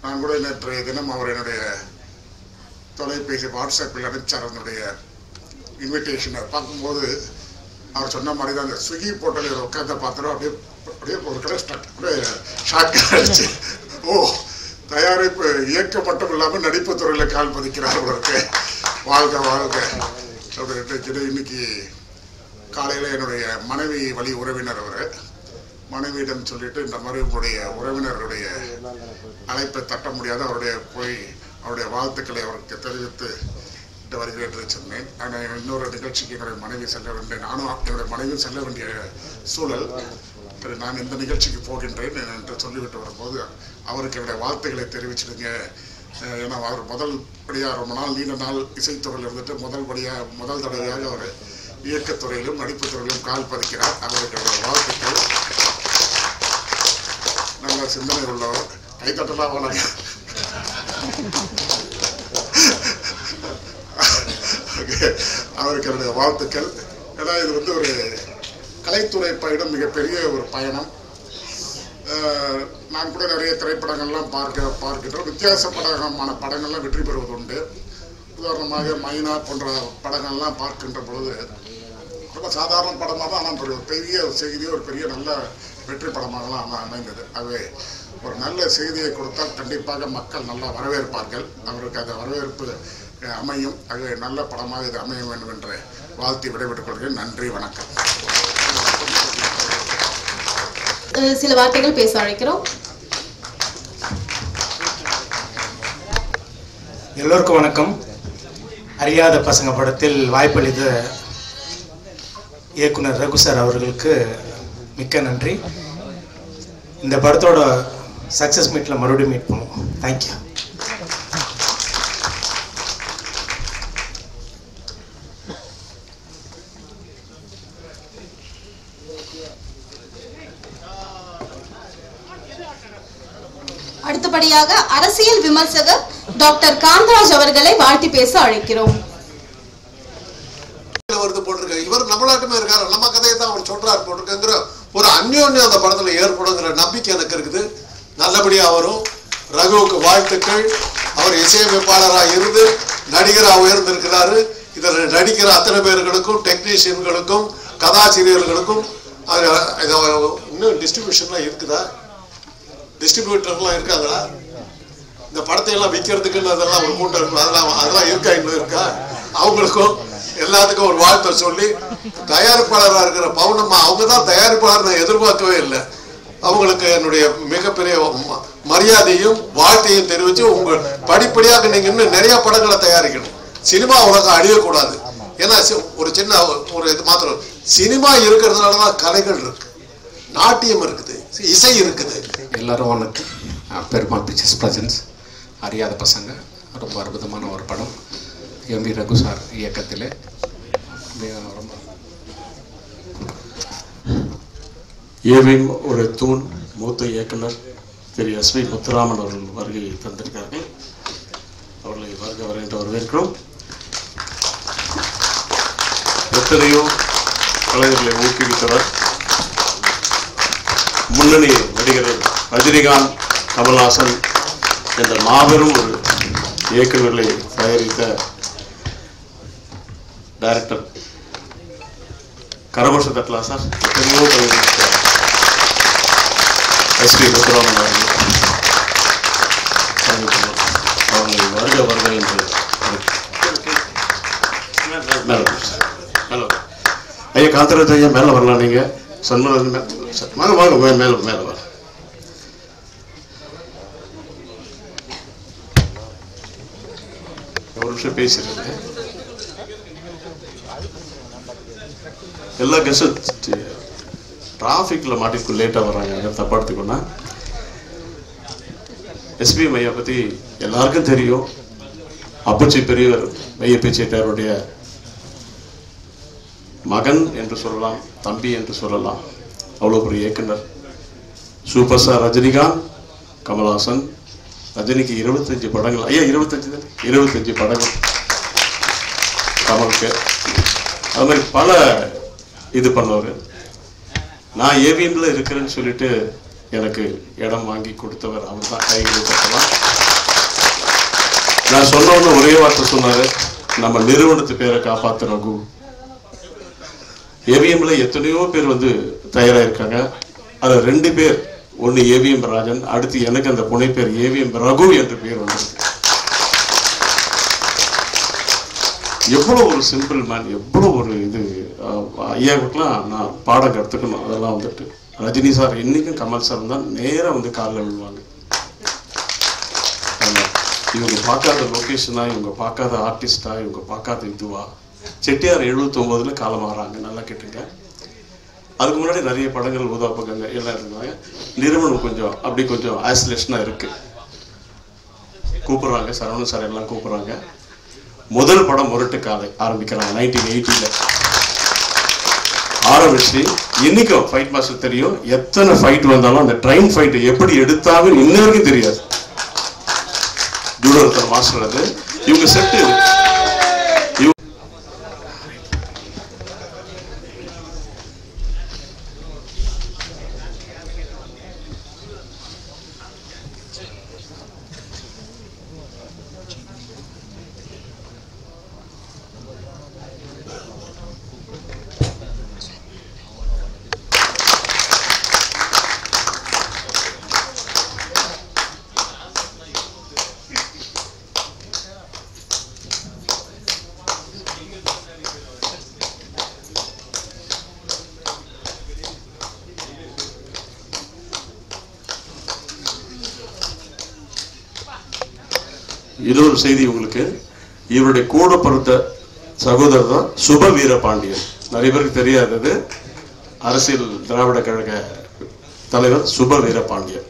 நான் கூட நேற்றைய தினம் அவர் என்னுடைய தொலைபேசி வாட்ஸ்அப்பில் அனுப்பிச்சார். அதனுடைய இன்விடேஷனை பார்க்கும்போது அவர் சொன்ன மாதிரி தான், அந்த ஸ்விக்கி போர்ட்டலில் உட்காந்து பார்த்துடும் அப்படியே அப்படியே ஒரு கடை அப்படியே ஷாக் ஆகிடுச்சு. ஓ, தயாரிப்பு இயக்கம் மட்டும் இல்லாமல் நடிப்பு துறையில் கால் பதிக்கிறார் அவருக்கு. வாழ்க வாழ்க அப்படின்ட்டு. இன்னைக்கு காலையில் என்னுடைய மனைவி வழி உறவினர் அவர், மனைவியிடம் சொல்லிட்டு இந்த மாதிரி உங்களுடைய உறவினருடைய அழைப்பை தட்ட முடியாத அவருடைய வாழ்த்துக்களை அவருக்கு தெரிவித்து வருகிறேன் என்று சொன்னேன். ஆனால் இன்னொரு நிகழ்ச்சிக்கு என்னுடைய மனைவி செல்ல வேண்டிய, நானும் என்னுடைய மனைவியும் செல்ல வேண்டிய சூழல். நான் இந்த நிகழ்ச்சிக்கு போகின்றேன் என்று சொல்லிவிட்டு வரும்போது அவருக்கு என்னுடைய வாழ்த்துக்களை தெரிவிச்சிடுங்க. ஏன்னா அவர் முதல் படியாக ரொம்ப நாள் நீண்ட நாள் இசைத்துறையில் இருந்துட்டு முதல் தடவையாக அவர் இயக்கத்துறையிலும் நடிப்பு துறையிலும் கால் பதிக்கிறார். அவருக்கு என்னுடைய வாழ்த்துக்கள். நல்ல சிந்தனை உள்ளவர். கைத்தட்டலாம் வணங்க. அவருக்கு என்னுடைய வாழ்த்துக்கள். ஏன்னா இது வந்து ஒரு கலைத்துறை பயணம், மிகப்பெரிய ஒரு பயணம். நான் கூட நிறைய திரைப்படங்கள்லாம் பார்க்கின்றோம். வித்தியாசப்படமான படங்கள்லாம் வெற்றி பெறுவது உண்டு. உதாரணமாக மைனா போன்ற படங்கள்லாம் பார்க்கின்ற பொழுது ரொம்ப சாதாரண படமாக தான், ஆனால் ஒரு பெரிய செய்தி, ஒரு பெரிய நல்ல வெற்றி படமாகலாம் அமைந்தது. ஆகவே ஒரு நல்ல செய்தியை கொடுத்தால் கண்டிப்பாக மக்கள் நல்லா வரவேற்பார்கள். அவருக்கு அந்த வரவேற்பு அமையும். ஆகவே நல்ல படமாக இது அமைய வேண்டும் என்று வாழ்த்தி விடைபெற்றுக் கொள்கிறேன். நன்றி, வணக்கம். சில வார்த்தைகள் பேச அழைக்கிறோம். எல்லோருக்கும் வணக்கம். அறியாத பசங்க படத்தில் வாய்ப்பளித்த இயக்குனர் ரகு சார் அவர்களுக்கு மிக்க நன்றி. இந்த படத்தோட சக்ஸஸ் மீட்டில் மறுபடியும் மீட் பண்ணுவோம். தேங்க்யூ. அடுத்தபடியாக அரசியல் விமர்சகர் டாக்டர் காந்தராஜ் அவர்களை வாழ்த்தி பேச அழைக்கிறோம். இவர் நம்மளாட்டுமே இருக்காரு, நம்ம கதையை தான் அவர் சொல்றாரு போட்டிருக்குங்கிற ஒரு அந்யோன்யம் அந்த படத்துல ஏற்படுங்கிற நம்பிக்கை எனக்கு இருக்குது. நல்லபடியா வரும். ரகுவுக்கு வாழ்த்துக்கள். அவர் இசையமைப்பாளராக இருந்து நடிகராக உயர்ந்திருக்கிறாரு. இதில் நடிக்கிற அத்தனை பேர்களுக்கும், டெக்னீஷியன்களுக்கும், கதாசிரியர்களுக்கும், இன்னும் டிஸ்ட்ரிபியூஷன்லாம் இருக்குதா, டிஸ்ட்ரிபியூட்டர்லாம் இருக்காங்களா, இந்த படத்தை எல்லாம் விற்கிறதுக்குன்னு அதெல்லாம் ஒரு கூட்டம் இருக்கும், அதெல்லாம் இருக்கா, இன்னும் இருக்கா, அவங்களுக்கும் எல்லாத்துக்கும் ஒரு வாழ்த்தை சொல்லி, தயாரிப்பாளராக இருக்கிற பவுனம்மா அவங்க தான் தயாரிப்பாளர், நான் எதிர்பார்க்கவே இல்லை. அவங்களுக்கு என்னுடைய மிகப்பெரிய மரியாதையும் வாழ்த்தையும் தெரிவித்து, உங்கள் படிப்படியாக நீங்க இன்னும் நிறைய படங்களை தயாரிக்கணும். சினிமா உலகம் அழியக்கூடாது. ஏன்னா ஒரு சின்ன ஒரு இது மாத்திரம், சினிமா இருக்கிறதுனாலதான் கலைகள் இருக்கு, நாட்டியம் இருக்குது, இசை இருக்குது. எல்லாரும் வணக்கம். பெருமாள் பிக்சர்ஸ் பிரசன்ஸ் அறியாத பசங்க ரொம்ப அற்புதமான ஒரு படம். எம்வி ரகு சார் இயக்கத்தில் ரொம்ப ஏவின் ஒரு தூண் மூத்த இயக்குனர் திரு எஸ்வி முத்துராமன் அவர்கள் வருகை தந்திருக்கார்கள். அவர்களை வருக வருகின்ற வரவேற்கிறோம். எத்தனையோ கலைஞர்களை ஊக்குவித்தவர் முன்னணி நடிகர் ரஜினிகாந்த், கமல்ஹாசன் என்ற மாபெரும் ஒரு இயக்குநர்களை தயாரித்த டைரக்டர் கரமோஷ தட்லா சார், எத்தனையோ எஸ்பி முத்துராமன் அவர்களை வருக வருக என்று ஐயா காந்தராஜ் ஐயா மேலே வரலாம். நீங்க சொன்னது வாங்க வாங்க மேலே மேலே வர. ஒரு நிமிஷம் பேசிடுறேன். எல்லா கெஸ்டும் டிராஃபிக்கில் மாட்டிக்கு லேட்டாக வர்றாங்க, அதை தப்பாக எடுத்துக்கோன்னா. எஸ்பி மையா பற்றி எல்லாருக்கும் தெரியும். அப்பச்சி பெரியவர் மையப்பி செட்டியாருடைய மகன் என்று சொல்லலாம், தம்பி என்று சொல்லலாம். அவ்வளோ பெரிய இயக்குனர். Super star Rajinikanth, Kamal Haasan. ரஜினிக்கு 25 படங்கள், ஐயா 25 படங்கள் கமலுக்கு. அது மாதிரி பல இது பண்ணவர். நான் ஏவிஎம்ல இருக்கிறேன்னு சொல்லிட்டு எனக்கு இடம் வாங்கி கொடுத்தவர் அவர் தான். கைகளை தட்டலாம். நான் சொன்ன ஒரே வார்த்தை சொன்னாரு, நம்ம நிறுவனத்து பேரை காப்பாத்து ரகு. ஏவிஎம்ல எத்தனையோ பேர் வந்து தயாராயிருக்காங்க. அது 2 பேர், ஒன்று ஏவிஎம் ராஜன், அடுத்து எனக்கு அந்த புனை பேர் ஏவிஎம் ரகு என்று பேர் வந்திருக்கு. எவ்வளோ ஒரு சிம்பிள் மேன், எவ்வளோ ஒரு இது. ஐயாவுக்குலாம் நான் பாடம் கற்றுக்கணும். அதெல்லாம் வந்துட்டு ரஜினி சார் இன்னைக்கும் கமல் சார் தான் நேராக வந்து காலில் விழுவாங்க. இவங்க பார்க்காத லொக்கேஷனா, இவங்க பார்க்காத ஆர்டிஸ்டா, இவங்க பார்க்காத இதுவா. செட்டியார் 79 காலமாகறாங்க, நல்லா கேட்டுங்க. அதுக்கு முன்னாடி நிறைய படங்கள் உதாப்பகங்க எல்லாம் இருந்தாங்க. நிறுவனம் கொஞ்சம் அப்படி கொஞ்சம் ஐசோலேஷனாக இருக்கு. கூப்பிடுறாங்க, சரவணன் சார் எல்லாம் கூப்பிடுறாங்க. முதல் படம் முரட்டு காலை ஆரம்பிக்கிறாங்க 1980 ஆரம்பிச்சு. இன்னைக்கும் ஃபைட் மாஸ்டர் தெரியும், எத்தனை ஃபைட் வந்தாலும் அந்த ட்ரெயின் ஃபைட் எப்படி எடுத்தாலும் இன்ன வரைக்கும் தெரியாது. ஜூடோ மாஸ்டர் அது. இவங்க செட்டு இன்னொரு செய்தி உங்களுக்கு. இவருடைய கூட பிறந்த சகோதரர் தான் சுப வீரபாண்டியன். நிறைய பேருக்கு தெரியாதது, அரசியல் திராவிட கழக தலைவர் சுப வீரபாண்டியன்.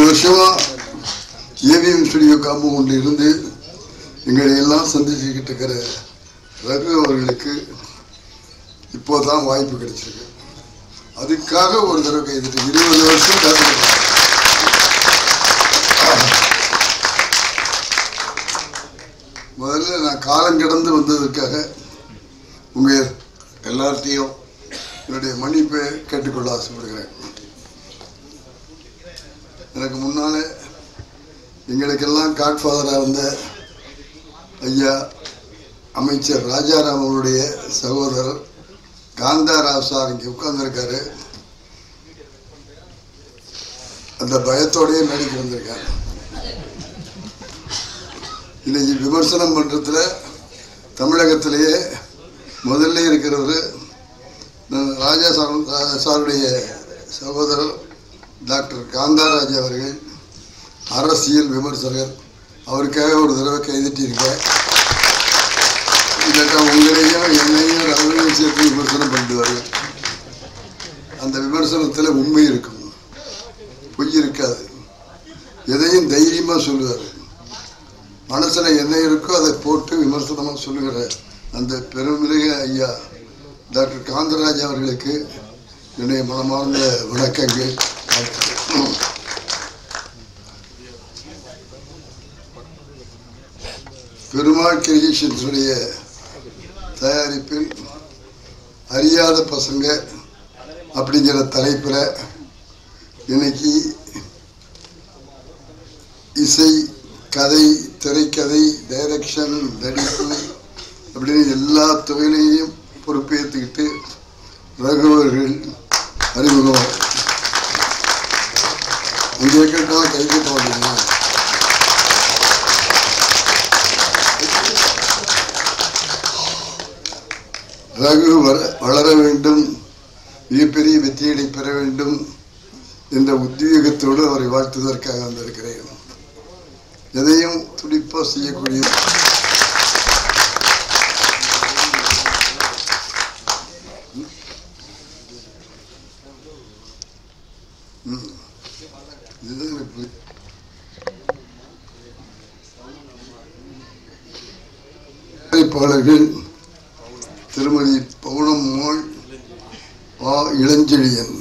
வருஷமா ஏவிஎம் ஸ்டுடியோ காம்பவுண்டில் இருந்து எங்களை எல்லாம் சந்திச்சுக்கிட்டு இருக்கிற ரகு அவர்களுக்கு இப்போதான் வாய்ப்பு கிடைச்சிருக்கு. அதுக்காக ஒரு தடவை கைதிட்டு 20 வருஷம் காத்திருக்கேன். முதல்ல நான் காலம் கடந்து வந்ததற்காக உங்கள் எல்லார்ட்டையும் என்னுடைய மன்னிப்பை கேட்டுக்கொள்ள ஆசைப்படுகிறேன். எனக்கு முன்னாலே எங்களுக்கெல்லாம் காட்ஃபாதராக இருந்த ஐயா அமைச்சர் ராஜாராம் அவருடைய சகோதரர் காந்தாராவ் சார் இங்கே உட்கார்ந்துருக்காரு. அந்த பயத்தோடையே மேடைக்கு வந்திருக்காரு. இன்னைக்கு விமர்சனம் பண்ணுறதுல தமிழகத்திலேயே முதல்ல இருக்கிறவர் ராஜா சாருடைய சகோதரர் டாக்டர் காந்தாராஜ் அவர்கள், அரசியல் விமர்சகர். அவருக்காக ஒரு தடவை கைதட்டியிருக்கேன். இல்லாட்டா உங்களையும் என்னையும் ரகுவையும் சேர்த்து விமர்சனம் பண்ணுவார். அந்த விமர்சனத்தில் உண்மை இருக்கும், பொய் இருக்காது. எதையும் தைரியமாக சொல்லுவார். மனசில் என்ன இருக்கோ அதை போட்டு விமர்சனமாக சொல்லுகிற அந்த பெருமிகு ஐயா டாக்டர் காந்தராஜ் அவர்களுக்கு என்னுடைய மனமார்ந்த வணக்கங்கள். பெருமாள் கிரியேஷன்ஸுடைய தயாரிப்பில் அறியாத பசங்க அப்படிங்கிற தலைப்பில் இன்னைக்கு இசை, கதை, திரைக்கதை, டைரக்ஷன், நடிப்பு அப்படின்னு எல்லா தொகையிலையும் பொறுப்பேற்றுக்கிட்டு ரகுவர்கள் அறிமுகம். அங்கே கேட்டாலும் கைக்கிட்ட வந்தீங்கன்னா ரகு வளர வேண்டும், மிகப்பெரிய வெற்றிகளை பெற வேண்டும் என்ற உத்வேகத்தோடு அவரை வாழ்த்துவதற்காக வந்திருக்கிறேன். எதையும் துடிப்பாக செய்யக்கூடிய தயாரிப்பாளர்கள் திருமதி பவுனம்மாள், இளஞ்செழியன்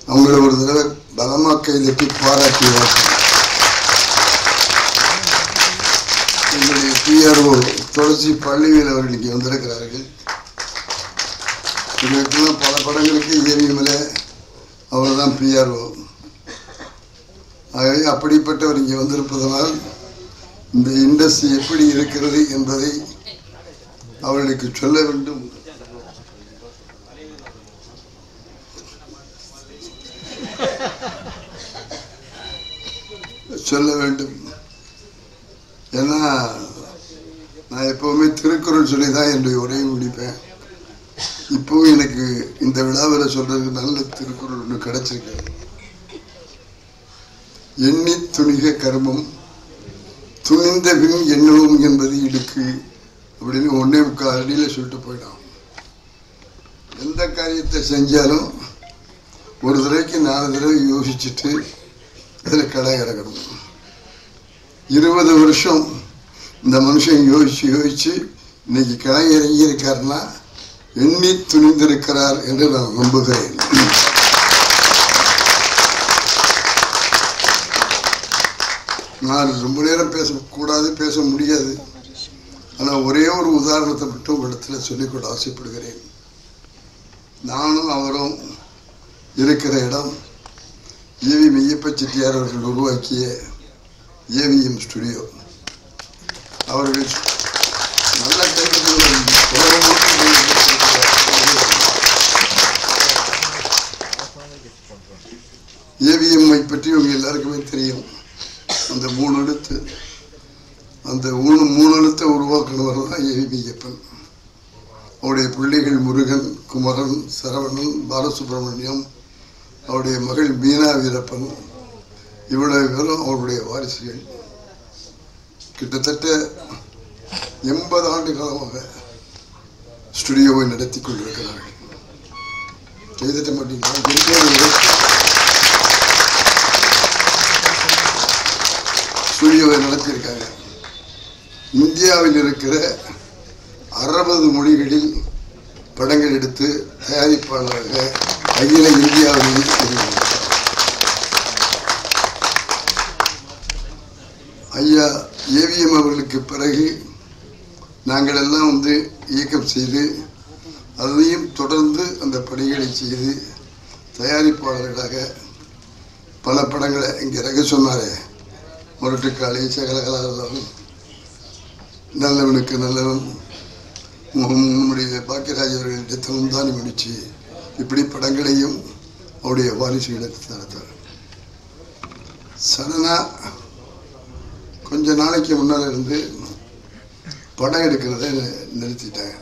அவங்கள ஒரு தடவை பலமாக கைதட்டி பாராட்டுவார். எங்களுடைய பிஆர்ஓ துளசி பள்ளிவேல் அவர்கள் இங்கே வந்திருக்கிறார்கள். இவர்களுக்கெல்லாம் பல படங்களுக்கு ஏவிஎம்ல அவர் தான் பிஆர்ஓ. ஆகவே அப்படிப்பட்டவர் இங்கே வந்திருப்பதனால் இந்த இண்டஸ்ட்ரி எப்படி இருக்கிறது என்பதை அவர்களுக்கு சொல்ல வேண்டும். சொல்ல வேண்டும். ஏன்னா நான் எப்பவுமே திருக்குறள் சொல்லி தான் என்னுடைய உரையை முடிப்பேன். இப்பவும் எனக்கு இந்த விழாவில் சொல்றதுக்கு நல்ல திருக்குறள் ஒன்று கிடைச்சிருக்கு. எண்ணி துணிக கர்மம் துணிந்த பின் எண்ணுவோம் என்பது இடுக்கு அப்படின்னு 1.25 அடியில் சொல்லிட்டு போயிட்டான். எந்த காரியத்தை செஞ்சாலும் ஒரு தடவைக்கு 4 தடவை யோசிச்சுட்டு அதில் கடை கிடக்கணும். 20 வருஷம் இந்த மனுஷன் யோசிச்சு இன்னைக்கு கடை இறங்கி இருக்காருன்னா எண்ணி துணிந்திருக்கிறார் என்று நான் நம்புகிறேன். நான் ரொம்ப நேரம் பேசக்கூடாது, பேச முடியாது. ஆனால் ஒரே ஒரு உதாரணத்தை மட்டும் உங்களிடத்தில் சொல்லிக்கொள்ள ஆசைப்படுகிறேன். நானும் அவரும் இருக்கிற இடம் ஏவி மெய்யப்ப செட்டியார் அவர்கள் உருவாக்கிய ஏவிஎம் ஸ்டுடியோ. அவர்கள் நல்ல ஏவிஎம்ஐ பற்றி உங்க எல்லாருக்குமே தெரியும். அந்த 3 எழுத்து, அந்த 3 எழுத்தை உருவாக்குனவர் தான் ஏவி மெய்யப்பன். அவருடைய பிள்ளைகள் முருகன், குமரன், சரவணன், பாலசுப்ரமணியம், அவருடைய மகள் மீனா வீரப்பன், இவ்வளவு பேரும் அவருடைய வாரிசுகள். கிட்டத்தட்ட 80 ஆண்டு காலமாக ஸ்டுடியோவை நடத்தி கொண்டிருக்கிறார்கள். செய்திட்ட மாட்டீங்களா? ஸ்டுடியோவை நடத்தியிருக்காங்க. இந்தியாவில் இருக்கிற 60 மொழிகளில் படங்கள் எடுத்து தயாரிப்பாளராக அகில இந்தியாவிலிருந்து தெரியும். ஐயா ஏவிஎம் அவர்களுக்கு பிறகு நாங்கள் எல்லாம் வந்து இயக்கம் செய்து அதையும் தொடர்ந்து அந்த பணிகளை செய்து தயாரிப்பாளர்களாக பல படங்களை இங்கே ரக சொன்னாரே, முரட்டுக்காளி, சகலகலாம், நல்லவனுக்கு நல்லவன், நம்முடைய பாக்கியராஜ் அவர்களுடைய தந்தானி முடிச்சு, இப்படி படங்களையும் அவருடைய வாரிசுகளை நடத்தார். சடனா கொஞ்ச நாளைக்கு முன்னால் இருந்து படம் எடுக்கிறத நிறுத்திட்டாங்க.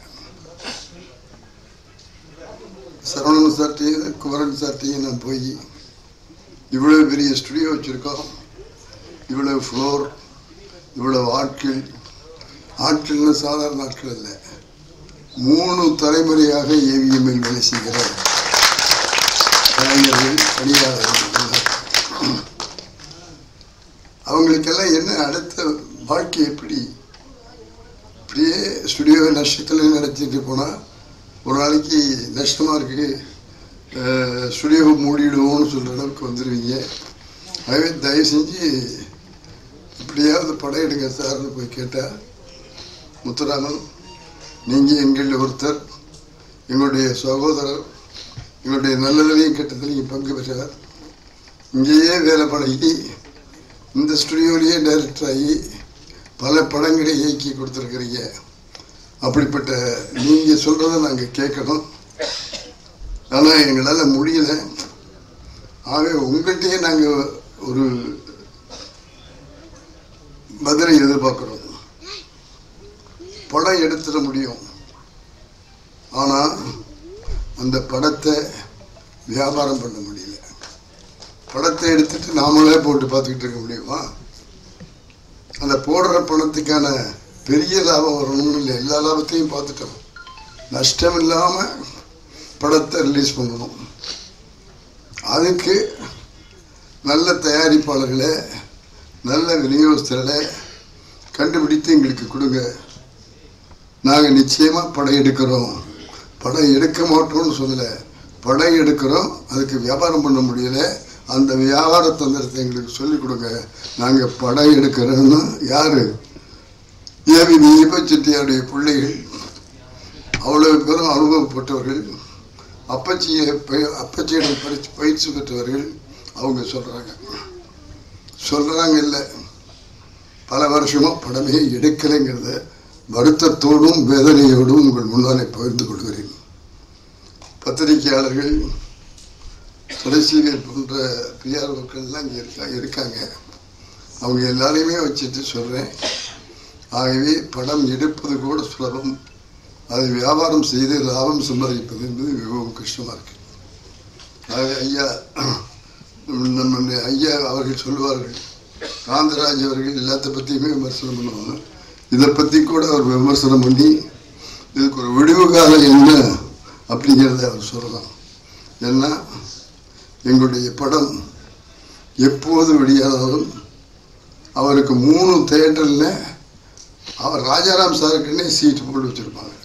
சரவணன் சார்ட்டையும் குமரன் சார்ட்டையும் நான் போய் இவ்வளோ பெரிய ஸ்டுடியோ வச்சுருக்கோம், இவ்வளோ ஃப்ளோர், இவ்வளோ ஆட்கள்னு சாதாரண ஆட்கள் இல்லை, 3 தலைமுறையாக ஏவிஎம்மில் வேலை செய்கிற கலைஞர்கள், பணியாளர்கள், அவங்களுக்கெல்லாம் என்ன அடுத்த வாழ்க்கை எப்படி? இப்படியே ஸ்டுடியோவை நஷ்டத்தில் நடத்திட்டு போனால் ஒரு நாளைக்கு நஷ்டமாக இருக்குது, ஸ்டுடியோவை மூடிடுவோம்னு சொல்கிற அளவுக்கு வந்துடுவீங்க. ஆகவே தயவு செஞ்சு இப்படியாவது படம் எடுங்க சார்னு போய் கேட்டால், முத்துராமன் நீங்கள் எங்களில் ஒருத்தர், எங்களுடைய சகோதரர், எங்களுடைய நல்லதிலையும் கெட்டதிலையும் பங்கு பெற்றவர், இங்கேயே வேலை பழகி இந்த ஸ்டுடியோலேயே டைரக்டர் ஆகி பல படங்களை இயக்கி கொடுத்துருக்குறீங்க. அப்படிப்பட்ட நீங்கள் சொல்கிறத நாங்கள் கேட்கணும், ஆனால் எங்களால் முடியலை. ஆகவே உங்கள்கிட்டயே நாங்கள் ஒரு பதிலை எதிர்பார்க்குறோம். படம் எடுத்துட முடியும், ஆனால் அந்த படத்தை வியாபாரம் பண்ண முடியல. படத்தை எடுத்துட்டு நாமளே போட்டு பார்த்துக்கிட்டு இருக்க முடியுமா? அந்த போடுற பணத்துக்கான பெரிய லாபம் வரணும்னு இல்லை, எல்லா லாபத்தையும் பார்த்துட்டோம். நஷ்டம் இல்லாமல் படத்தை ரிலீஸ் பண்ணணும். அதுக்கு நல்ல தயாரிப்பாளர்களை, நல்ல விநியோகஸ்தர்களை கண்டுபிடித்து எங்களுக்கு கொடுங்க. நாங்கள் நிச்சயமாக படம் எடுக்கிறோம். படம் எடுக்க மாட்டோம்னு சொல்லலை, படம் எடுக்கிறோம். அதுக்கு வியாபாரம் பண்ண முடியலை, அந்த வியாபார தந்திரத்தை எங்களுக்கு சொல்லிக் கொடுங்க. நாங்கள் படம் எடுக்கிறோன்னா யார்? ஏவி தீப செட்டியாருடைய பிள்ளைகள், அவ்வளோ பேரும் அனுபவப்பட்டவர்கள், அப்பச்சியிடம் பயிற்சி பெற்றவர்கள். அவங்க சொல்கிறாங்க இல்லை, பல வருஷமாக படமே எடுக்கலைங்கிறத வருத்தத்தோடும் வேதனையோடும் உங்கள் முன்னாலே பகிர்ந்து கொள்கிறேன். பத்திரிகையாளர்கள், தொலைசீரியல் போன்ற பிஆர் மக்கள்லாம் இங்கே இருக்காங்க. அவங்க எல்லாரையுமே வச்சுட்டு சொல்கிறேன். ஆகவே படம் எடுப்பது கூட சுலபம், அதை வியாபாரம் செய்து லாபம் சம்பாதிப்பது என்பது மிகவும் கஷ்டமாக இருக்குது. ஆகவே நம்முடைய ஐயா அவர்கள் சொல்லுவார்கள், காந்தராஜ் அவர்கள் எல்லாத்த பற்றியுமே விமர்சனம் பண்ணுவாங்க. இதை பற்றி கூட அவர் விமர்சனம் பண்ணி இதுக்கு ஒரு விடிவு காலம் என்ன அப்படிங்கிறத அவர் சொல்லலாம். ஏன்னா எங்களுடைய படம் எப்போது வெளியானாலும் அவருக்கு 3 தியேட்டரில் அவர் ராஜாராம் சாருக்குன்னே சீட்டு போட்டு வச்சுருப்பாங்க.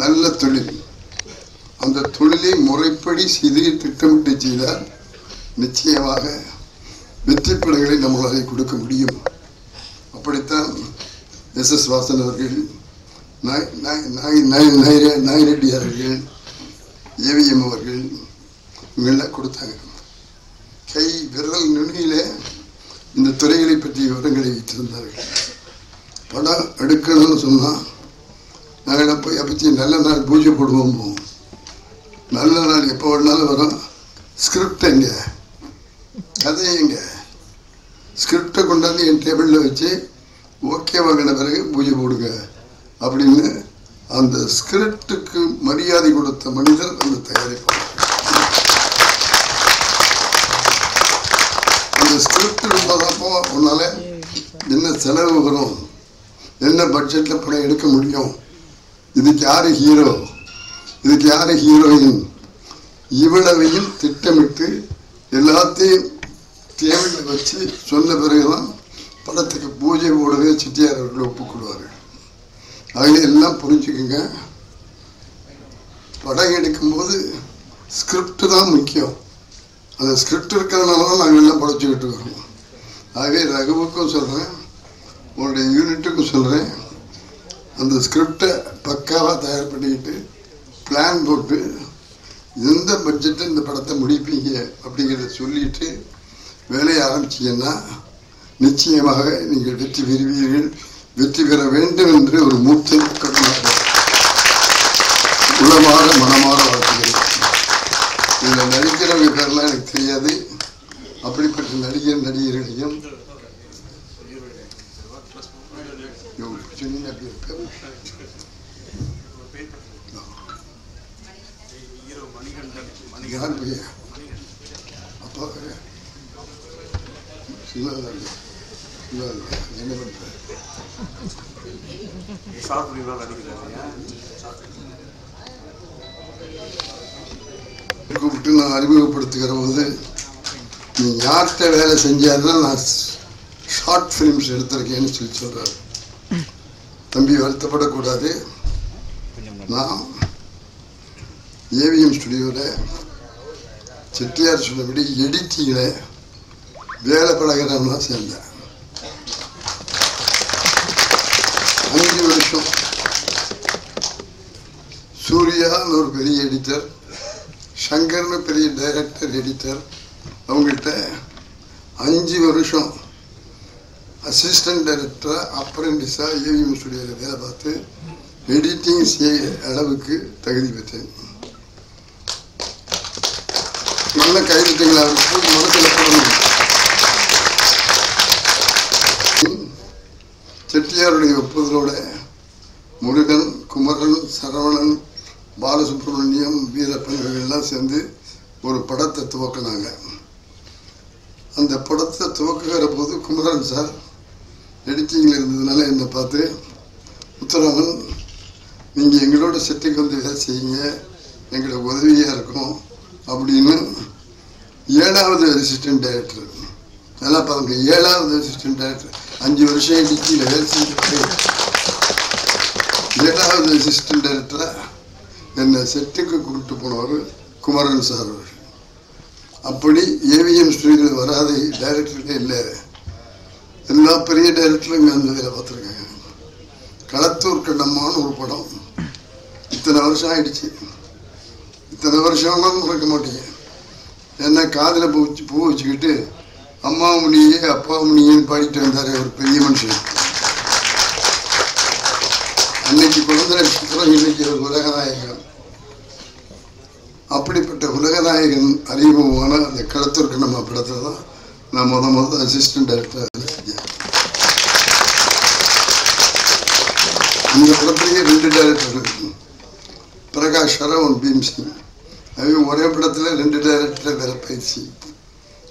நல்ல தொழில், அந்த தொழிலை முறைப்படி செய்து திட்டமிட்டு செய்தால் நிச்சயமாக வெற்றி படங்களை நம்மளால் கொடுக்க முடியும். அப்படித்தான் எஸ்.எஸ். வாசன் அவர்கள், நாயிரெட்டியார் அவர்கள், ஏவிஎம் அவர்கள் இவங்கெல்லாம் கொடுத்தாங்க. கை விரல் நுனியில இந்த துறைகளை பற்றிய விவரங்களை வைத்திருந்தார்கள். படம் எடுக்கணும்னு சொன்னால் நாங்கள் போய் அப்பச்சி நல்ல நாள் பூஜை போடுவோம். நல்ல நாள் எப்போ வேணாலும் வரும். ஸ்கிரிப்ட் எங்க, கதை எங்க? ஸ்கிரிப்டை கொண்டாந்து என் டேபிளில் வச்சு ஓகே வாங்கின பிறகு பூஜை போடுங்க அப்படின்னு அந்த ஸ்கிரிப்டுக்கு மரியாதை கொடுத்த மனிதர் அந்த தயாரிப்பாளர். அந்த ஸ்கிரிப்ட் இருந்தாதப்போ உன்னால என்ன செலவு வரும், என்ன பட்ஜெட்டில் படம் எடுக்க முடியும், இதுக்கு யார் ஹீரோ, இதுக்கு யார் ஹீரோயின், இவ்வளவையும் திட்டமிட்டு எல்லாத்தையும் தேவையை வச்சு சொன்ன பிறகுதான் படத்துக்கு பூஜை போடவே செட்டியார் அவர்கள் ஒப்புக்கொள்வார்கள். ஆகவே எல்லாம் புரிஞ்சுக்குங்க. படம் எடுக்கும்போது ஸ்கிரிப்ட் தான் முக்கியம். அந்த ஸ்கிரிப்ட் இருக்கிறதுனால தான் நாங்கள் எல்லாம் படைச்சிக்கிட்டு இருக்கோம். ஆகவே ரகுவுக்கும் சொல்கிறேன், உங்களுடைய யூனிட்டுக்கும் சொல்கிறேன், அந்த ஸ்கிரிப்டை பக்காவாக தயார் பண்ணிக்கிட்டு பிளான் போட்டு எந்த பட்ஜெட்டில் இந்த படத்தை முடிப்பீங்க அப்படிங்கிறத சொல்லிட்டு வேலையை ஆரம்பிச்சிங்கன்னா நிச்சயமாக நீங்கள் வெற்றி பெறுவீர்கள். வெற்றி பெற வேண்டும் என்று ஒரு மூத்த கட்டுமாக உள்ளமாக மனமாக வாழ்த்துகிறேன். இதில் நடிக்கிறவங்க பேரெல்லாம் எனக்கு தெரியாது. அப்படிப்பட்ட நடிகர்களையும் அப்பா என்ன பண்ற கூப்பிட்டு நான் அறிமுகப்படுத்துகிற போது நீ யார்கிட்ட வேலை செஞ்சாருன்னா நான் ஷார்ட் ஃபிலிம்ஸ் எடுத்திருக்கேன்னு சொல்லி சொல்றாரு. தம்பி வருத்தப்படக்கூடாது. நான் ஏவிஎம் ஸ்டுடியோவில் செட்டியார் சொன்னபடி எடிட்டிங்கில் வேலை பழகிறவனா சேர்ந்தேன். 5 வருஷம் சூர்யான்னு ஒரு பெரிய எடிட்டர், சங்கர்னு பெரிய டைரக்டர் எடிட்டர், அவங்கள்ட்ட 5 வருஷம் அசிஸ்டன்ட் டைரக்டராக அப்ரெண்டிஸாக ஏவிஎம் ஸ்டுடியோவில் வேலை பார்த்து எடிட்டிங் செய்ய அளவுக்கு தகுதி பெற்றேன். நல்ல கைதிட்டங்களை அவருக்கு மனசில் போடணும். செட்டியாருடைய ஒப்புதலோட முருகன், குமரன், சரவணன், பாலசுப்ரமணியம், வீரப்பன் இவங்கெல்லாம் சேர்ந்து ஒரு படத்தை துவக்கினாங்க. அந்த படத்தை துவக்குகிற போது குமரன் சார் எடிட்டிங்கில் இருந்ததுனால என்னை பார்த்து, முத்துராமன் நீங்கள் எங்களோட செட்டுக்கு வந்து வேலை செய்யுங்க, எங்களுக்கு உதவியாக இருக்கும் அப்படின்னு 7வது அசிஸ்டன்ட் டைரக்டர், நல்லா பாருங்க, 7வது அசிஸ்டன்ட் டைரக்டர், 5 வருஷம் எடிட்டிங்கில் வேலை செஞ்சுட்டு 7வது அசிஸ்டன்ட் டைரக்டராக என்னை செட்டுக்கு கூப்பிட்டு போனவர் குமரன் சார். அப்படி ஏவிஎம் ஸ்டுடியோவில் வராத டைரக்டருக்கே இல்லை. எல்லா பெரிய டைரக்டரும் இங்கே வந்து வேலை பார்த்துருக்காங்க. களத்தூர் கண்ணம்மான்னு ஒரு படம் இத்தனை வருஷம் ஆயிடுச்சு. இத்தனை வருஷம்லாம் மறக்க மாட்டீங்க. ஏன்னா காதில் பூ வச்சுக்கிட்டு அம்மா முனியே அப்பா முனியேன்னு பாடிட்டு வந்தார் ஒரு பெரிய மனுஷன். அன்னைக்கு குழந்தை நட்சத்திரம், இன்னைக்கு ஒரு உலகநாயகன். அப்படிப்பட்ட உலகநாயகன் அறிமுகமான அந்த களத்தூர் கண்ணம்மா படத்தில் தான் நான் முதல் அசிஸ்டன்ட் டைரக்டர் செஞ்சேன். இந்த படத்துலேயே 2 டைரக்டர் இருக்கு, பிரகாஷ் சரவன், பீம்சிங். அவங்க ஒரே படத்தில் 2 டைரக்டர் வேலை பயிற்சி.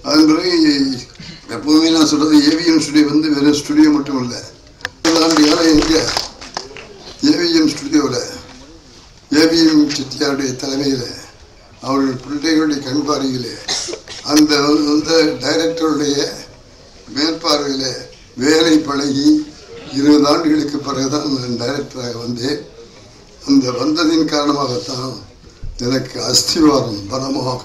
அதன் பிறகு எப்போதுமே நான் சொல்கிறது, ஏவிஎம் ஸ்டுடியோ வந்து வெறும் ஸ்டுடியோ மட்டும் இல்லை. 7 ஆண்டு காலம் எங்கே ஏவிஎம் ஸ்டுடியோவில் ஏவிஎம் செட்டியாருடைய தலைமையில் அவர்கள் பிள்ளைகளுடைய கண்பார்வையில் அந்த டைரக்டருடைய மேற்பார்வையில் வேலை பழகி 20 ஆண்டுகளுக்கு பிறகுதான் நான் டைரக்டராக வந்தேன். அந்த வந்ததின் காரணமாகத்தான் எனக்கு அஸ்திவாரம் பலமாக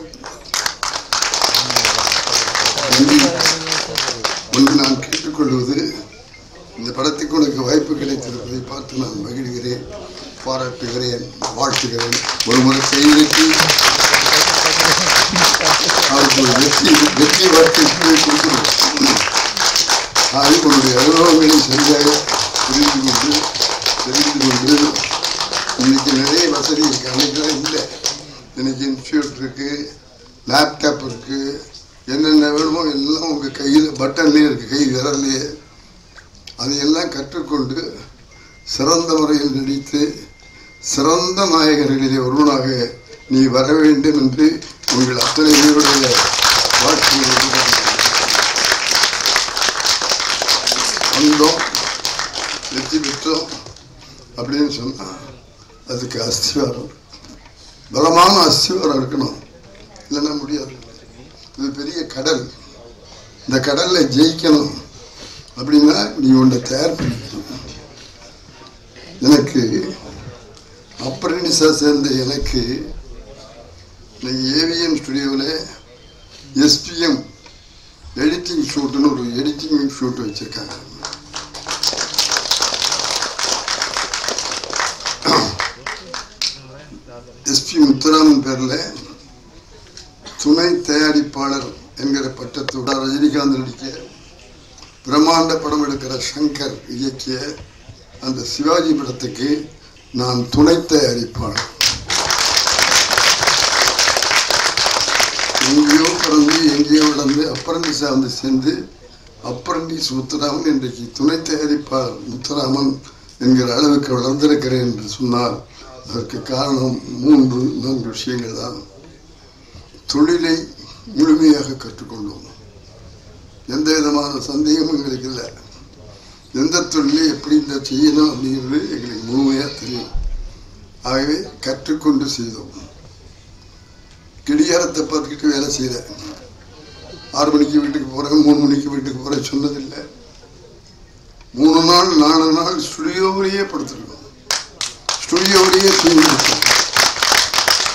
ஒன்று நான் கேட்டுக்கொள்வது, இந்த படத்துக்கு உனக்கு வாய்ப்பு கிடைத்திருப்பதை பார்த்து நான் மகிழ்கிறேன், பாராட்டுகிறேன், வாழ்த்துகிறேன். ஒரு முறை கையெழுத்தி அவருக்கு ஒரு வெற்றி வார்த்தை கொடுக்கிறோம். ஆகவே உன்னுடைய அனுபவங்களை சரியாக தெரிந்து கொண்டு இன்னைக்கு நிறைய வசதி இருக்குது. அன்னைக்கெல்லாம் இல்லை. இன்னைக்கு இன்ஸ்டியூட் இருக்குது, லேப்டாப் இருக்குது, என்னென்ன வேணுமோ எல்லாம் உங்கள் கையில் பட்டன்லேயே இருக்குது, கை விரல்லையே. அதையெல்லாம் கற்றுக்கொண்டு சிறந்த முறையில் நடித்து சிறந்த நாயகர்களிலே ஒருவனாக நீ வர வேண்டும் என்று உங்கள் அத்தனை பேருடைய வாழ்க்கையை வந்தோம், வெற்றி பெற்றோம் அப்படின்னு சொன்னால் அதுக்கு அஸ்திவாரம், பலமான அஸ்திவாரம் இருக்கணும். இல்லைன்னா முடியாது. இது பெரிய கடல். இந்த கடலில் ஜெயிக்கணும் அப்படின்னா நீ ஒன்றை தயார் பண்ணிக்கணும். எனக்கு அப்ரெண்டிஸாக சேர்ந்த எனக்கு இன்னைக்கு ஏவிஎன் ஸ்டுடியோவில் எஸ்பிஎம் எடிட்டிங் ஷூட்டுன்னு ஒரு எடிட்டிங் ஷூட் வச்சுருக்காங்க. எஸ்பி முத்துராமன் பேரில் துணை தயாரிப்பாளர் என்கிற பட்டத்தோட ரஜினிகாந்த் நடிக்க பிரம்மாண்ட படம் எடுக்கிற சங்கர் இயக்கிய அந்த சிவாஜி படத்துக்கு நான் துணை தயாரிப்பாளர். எங்கேயோ பிறந்து எங்கேயோ வளர்ந்து அப்ரண்டிஸாக வந்து சேர்ந்து அப்ரண்டிஸ் முத்துராமன் இன்றைக்கு துணை தயாரிப்பாளர் முத்துராமன் என்கிற அளவுக்கு வளர்ந்திருக்கிறேன் என்று சொன்னால் அதற்கு காரணம் 3-4 விஷயங்கள் தான். தொழிலை முழுமையாக கற்றுக்கொண்டோம். எந்த விதமான சந்தேகமும் எங்களுக்கு இல்லை. எந்த தொழிலை எப்படி இந்த செய்யணும் அப்படிங்கிறது எங்களுக்கு முழுமையாக தெரியும். ஆகவே கற்றுக்கொண்டு செய்தோம். கிடியாரத்தை பார்த்துக்கிட்டு வேலை செய்யல. 6 மணிக்கு வீட்டுக்கு போகிறேன், 3 மணிக்கு வீட்டுக்கு போகிறேன் சொன்னதில்லை. 3 நாள் 4 நாள் ஸ்டுடியோவிலேயே படுத்துருக்கோம். ஸ்டுடியோவிலேயே தூங்கிருக்கோம்.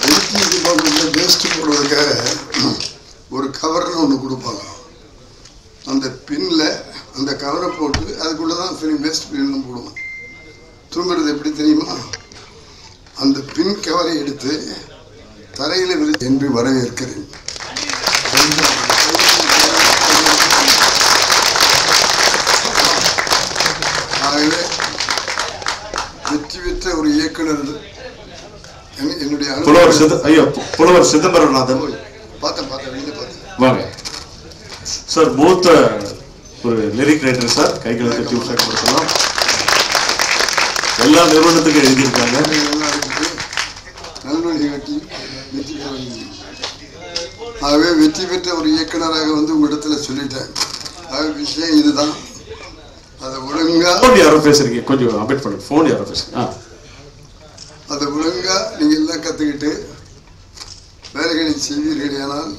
எடிட்டிங் டிபார்ட்மெண்ட்டில் வேஸ்ட்டு போடுறதுக்காக ஒரு கவர்னு ஒன்று கொடுப்பாங்க. அந்த பின்னில் அந்த கவரை போட்டு அதுக்குள்ளே தான் ஃபிலிம் வேஸ்ட் ஃபிலிம்லாம் போடுவோம். தூங்குறது எப்படி தெரியுமா? அந்த பின் கவரை எடுத்து தரையில் விரித்து என்று வரவேற்கிறேன். ஆகவே வெற்றி பெற்ற ஒரு இயக்குனர் என்னுடைய புலவர் சிதம்பரநாதன் பார்த்தேன் வெளியில் பார்த்தேன். வாங்க சார். மூத்த ஒரு லிரிக் ரைட்டர் சார். கைகளை கட்டி உற்சாகப்படுத்தலாம். எல்லா நிறுவனத்துக்கும் எழுதியிருக்காங்க. நல்வழி காட்டி வெற்றி பெற. ஆகவே வெற்றி பெற்ற ஒரு இயக்குனராக வந்து உங்களிடத்துல சொல்லிட்டேன். ஆகவே விஷயம் இதுதான். அதை ஒழுங்கா யாரோ பேசுறீங்க, கொஞ்சம் அப்டேட் பண்ணுங்க. ஃபோன் யாரோ பேசுறீங்க. அதை ஒழுங்கா நீங்க எல்லாம் கத்துக்கிட்டு வேலைகளை செய்வீர்களானால்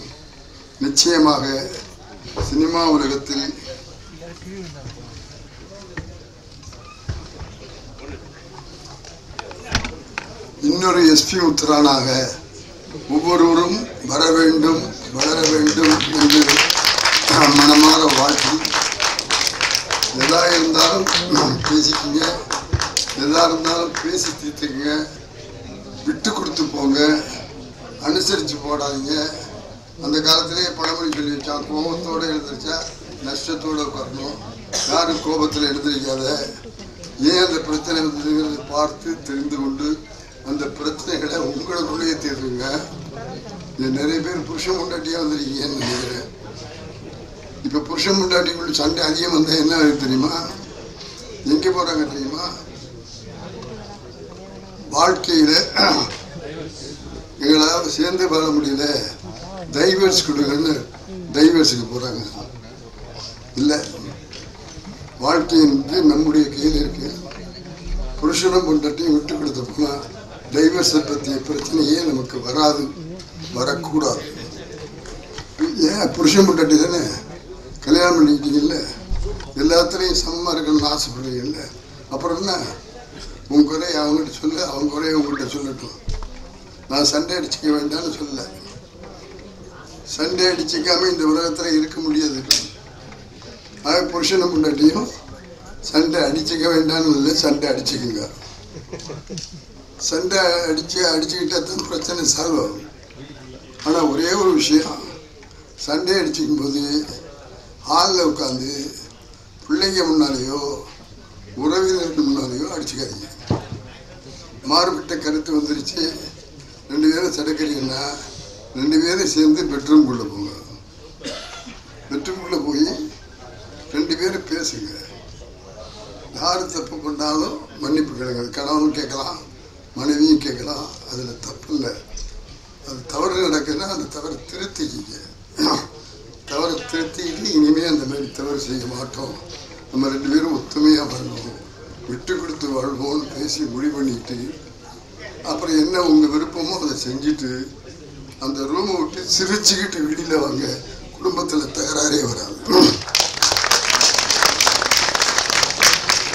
நிச்சயமாக சினிமா உலகத்தில் இன்னொரு எஸ்பி உத்தரானாக ஒவ்வொருவரும் வர வேண்டும், வளர வேண்டும் என்று மனமாற வாழ்த்தி, எதா இருந்தாலும் பேசிக்கங்க, எதா இருந்தாலும் பேசி தீர்த்துக்குங்க, விட்டு கொடுத்து போங்க, அனுசரித்து போடாதீங்க. அந்த காலத்திலே பழமொழி சொல்லி வச்சான், கோபத்தோடு எழுந்திரிச்சா நஷ்டத்தோடு உட்காரணும், யாரும் கோபத்தில் எழுந்திரிக்காத. ஏன் அந்த பிரச்சனை வந்ததுங்கிறத பார்த்து தெரிந்து கொண்டு அந்த பிரச்சனைகளை உங்களுக்குள்ளேயே தீர்வுங்க. நிறைய பேர் புருஷன் முண்டாட்டியாக வந்திருக்கீங்கன்னு நினைக்கிறேன். இப்போ புருஷன் முண்டாட்டிக்குள்ள சண்டை அதிகம் வந்தால் என்ன ஆகுது தெரியுமா? எங்கே போகிறாங்க தெரியுமா? வாழ்க்கையில் எங்களால் சேர்ந்து வாழ முடியல, டைவர்ஸ் கொடுங்கன்னு டைவர்ஸுக்கு போகிறாங்க. இல்லை, வாழ்க்கை என்பது நம்முடைய கையில் இருக்கு. புருஷனும் பொண்டாட்டியும் விட்டு கொடுத்த போனால் டைவர்ஸை பற்றிய பிரச்சனையே நமக்கு வராது, வரக்கூடாது. ஏன் புருஷன் பொண்டாட்டி தானே கல்யாணம் பண்ணிக்கிட்டீங்கல்ல, எல்லாத்துலேயும் சமமாக இருக்கணும்னு ஆசைப்படுவீங்கல்ல, அப்புறம் என்ன? உங்க குறைய அவங்ககிட்ட சொல்ல, அவங்க குறைய உங்கள்கிட்ட சொல்லட்டும். நான் சண்டை அடிச்சுக்க வேண்டாம்னு சொல்ல. சண்டை அடிச்சுக்காம இந்த உலகத்தில் இருக்க முடியாது. ஆக புருஷனும் பொண்டாட்டியும் சண்டை அடிச்சுக்க வேண்டாம்னு இல்லை, சண்டை அடிச்சுக்குங்க. சண்டை அடிச்சுக்கிட்டா தான் பிரச்சனை சால்வ் ஆகும். ஆனால் ஒரே ஒரு விஷயம், சண்டை அடிச்சுக்கும் போது ஹாலில் உட்காந்து பிள்ளைங்க முன்னாலேயோ உறவினருக்கு முன்னாலேயோ அடிச்சுக்காதீங்க. மாறுபட்ட கருத்து வந்துருச்சு, 2 பேரும் சடக்கிறீங்கன்னா 2 பேரும் சேர்ந்து பெட்ரூம்குள்ளே போங்க. பெட்ரூம்குள்ளே போய் 2 பேரும் பேசுங்க. யார் தப்பு பண்ணாலும் மன்னிப்பு கேளுங்க. கணவனும் கேட்கலாம், மனைவியும் கேட்கலாம், அதில் தப்பு இல்லை. அது தவறு நடக்குதுன்னா அந்த தவறை திருத்திக்கிங்க. தவறை திருத்திக்கிட்டு இனிமேல் அந்த மாதிரி தவறு செய்ய மாட்டோம், நம்ம 2 பேரும் ஒத்துமையாக வாழ்வோம், விட்டு கொடுத்து வாழ்வோம்னு பேசி முடிவு பண்ணிட்டு, அப்புறம் என்ன உங்கள் விருப்பமோ அதை செஞ்சுட்டு அந்த ரூமை விட்டு சிரிச்சுக்கிட்டு வெளியில் வாங்க. குடும்பத்தில் தகராறே வராது.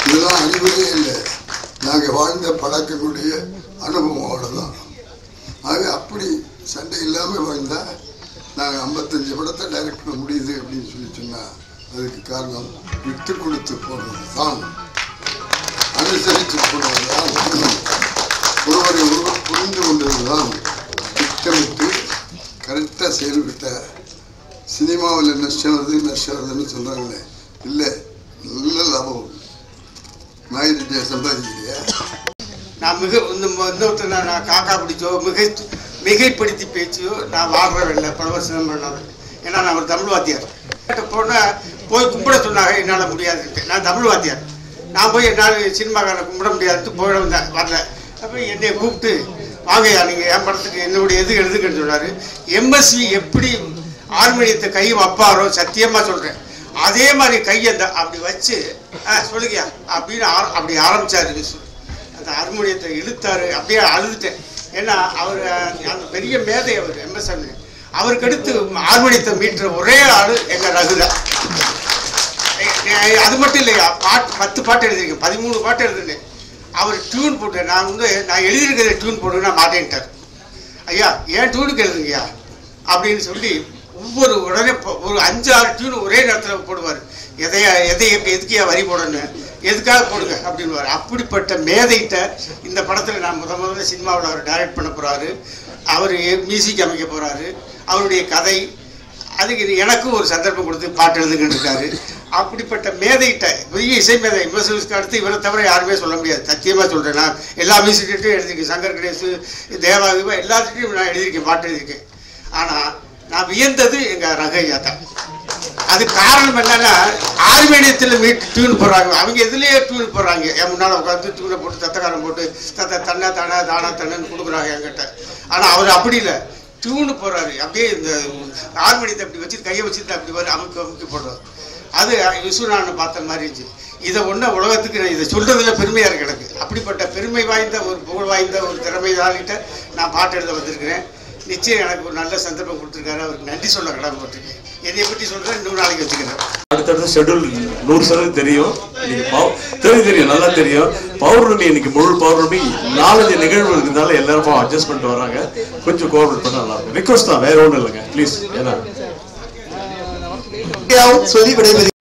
இதெல்லாம் அறிவுரையே இல்லை, நாங்கள் வாழ்ந்த பழக்கக்கூடிய அனுபவம், அவ்வளோதான். ஆகவே அப்படி சண்டை இல்லாமல் வாழ்ந்தா நாங்கள் 55 படத்தை டைரக்ட் பண்ண முடியுது அப்படின்னு சொன்னால் அதுக்கு காரணம் விட்டு கொடுத்து போடுறது தான், அனுசரித்து போடுறது தான், ஒருவரை ஒருவர் புரிந்து கொண்டது தான், திட்டமிட்டு கரெக்டாக செயல்பட்ட. சினிமாவில் நஷ்டம் சொல்கிறாங்களே, இல்லை நல்ல லாபம் மாயிட்டு சம்பாதிக்கலையா. நான் நான் காக்கா பிடிச்சோ மிகைப்படுத்தி பேச்சோ நான் வாழ்றவில்லை பிரவசனம் பண்ணது. ஏன்னா நான் ஒரு தமிழ் வாத்தியார். போனால் போய் கும்பிட சொன்னாங்க, என்னால் முடியாதுன்ட்டு. நான் தமிழ் வாத்தியார், நான் போய் என்னால் சினிமாக்காரனை கும்பிட முடியாதுன்ட்டு போயிட வந்தேன், வரல. அப்போ என்னை கூப்பிட்டு வாங்கய்யா நீங்கள் என் படத்துக்கு என்னுடைய எது எழுதுக்குன்னு சொன்னார். எம்எஸ்வி எப்படி ஹார்மோனியத்தை கை வைப்பாரோ சத்தியமாக சொல்கிறேன், அதே மாதிரி கையை அப்படி வச்சு சொல்லுங்கய்யா அப்படின்னு அப்படி ஆரம்பித்தார். அந்த ஹார்மோனியத்தை இழுத்தாரு, அப்படியே அழுதுட்டேன். ஏன்னா அவர் அந்த பெரிய மேதை அவர் எம்எஸ்எம். அவருக்கு அடுத்து ஹார்மோனியத்தை மீட்டுற ஒரே ஆள் எங்கள் ரகுதான். அது மட்டும் இல்லையா, 10 பாட்டு எழுதியிருக்கேன், 13 பாட்டு எழுதுனேன். அவர் டியூன் போட்டு நான் எழுதியிருக்கிற டியூன் போட்டு நான் மாட்டேன்ட்டார். ஐயா ஏன் டியூனுக்கு எழுதுங்கய்யா அப்படின்னு சொல்லி ஒவ்வொரு உடனே ஒரு 5-6 டியூன் ஒரே நேரத்தில் போடுவார். எதுக்கையா வரி போடணும், எதுக்காக போடுங்க அப்படின்வார். அப்படிப்பட்ட மேதைகிட்ட இந்த படத்தில் நான் முதல்ல சினிமாவில் அவர் டைரக்ட் பண்ண போகிறாரு, அவர் மியூசிக் அமைக்க போகிறாரு, அவருடைய கதை, அதுக்கு எனக்கும் ஒரு சந்தர்ப்பம் கொடுத்து பாட்டு எழுதுகிட்டு இருக்காரு. அப்படிப்பட்ட மேதைகிட்ட பெரிய இசை மேதை விமர்சனத்துக்கு அடுத்து இவரை தவிர யாருமே சொல்ல முடியாது. சத்தியமாக சொல்கிறேன், நான் எல்லா மியூசிக்கிட்டையும் எழுதியிருக்கேன், சங்கர் கணேஷ், தேவாதிபா எல்லாத்துட்டையும் நான் எழுதியிருக்கேன், பாட்டு எழுதியிருக்கேன். ஆனால் நான் வியந்தது எங்கள் ரகையா தான். அது காரணம் என்னன்னா, ஹார்மோனியத்தில் டியூன் போடுறாங்க, அவங்க எதுலேயே டியூன் போடுறாங்க. என் முன்னால் உட்காந்து டியூனை போட்டு தத்தக்காரம் போட்டு தன்னா தானா தானா தன்னு கொடுக்குறாங்க என்கிட்ட. ஆனால் அவர் அப்படி இல்லை, டியூனு போடுறாரு. அப்படியே இந்த ஹார்மோனியத்தை அப்படி வச்சு கையை வச்சுட்டு அப்படி வர அமுக்கி போடுறாரு. அது விஸ்வநாதன் பார்த்த மாதிரி இருந்துச்சு. இதை ஒன்று உலகத்துக்கு நான் இதை சொல்கிறதுல பெருமையாக இருக்கு எனக்கு. அப்படிப்பட்ட பெருமை வாய்ந்த ஒரு புகழ் வாய்ந்த ஒரு திறமையாளிகிட்ட நான் பாட்டு எழுத வந்திருக்கிறேன். நிச்சயம் எனக்கு ஒரு நல்ல சந்தர்ப்பம் கொடுத்துருக்காரு, அவருக்கு நன்றி சொல்ல கடமைப்பட்டிருக்கேன். என்னை பற்றி சொல்கிறேன், இன்னொரு நாளைக்கு வச்சுக்கிறேன். அடுத்தடுத்த ஷெட்யூல் 100% தெரியும், தெரியும், நல்லா தெரியும். பௌர்ணமி இன்னைக்கு முழு பௌர்ணமி 4 நிகழ்வு இருக்கிறதுனால எல்லாரும் அட்ஜஸ்ட் பண்ணிட்டு வராங்க. கொஞ்சம் கோஆர்டினேட் பண்ண நல்லா இருக்கும். ரிக்வஸ்ட் தான், வேற ஒன்றும் இல்லைங்க ப்ளீஸ். ஏன்னா சொல்லி விடைபெறுகிறேன்.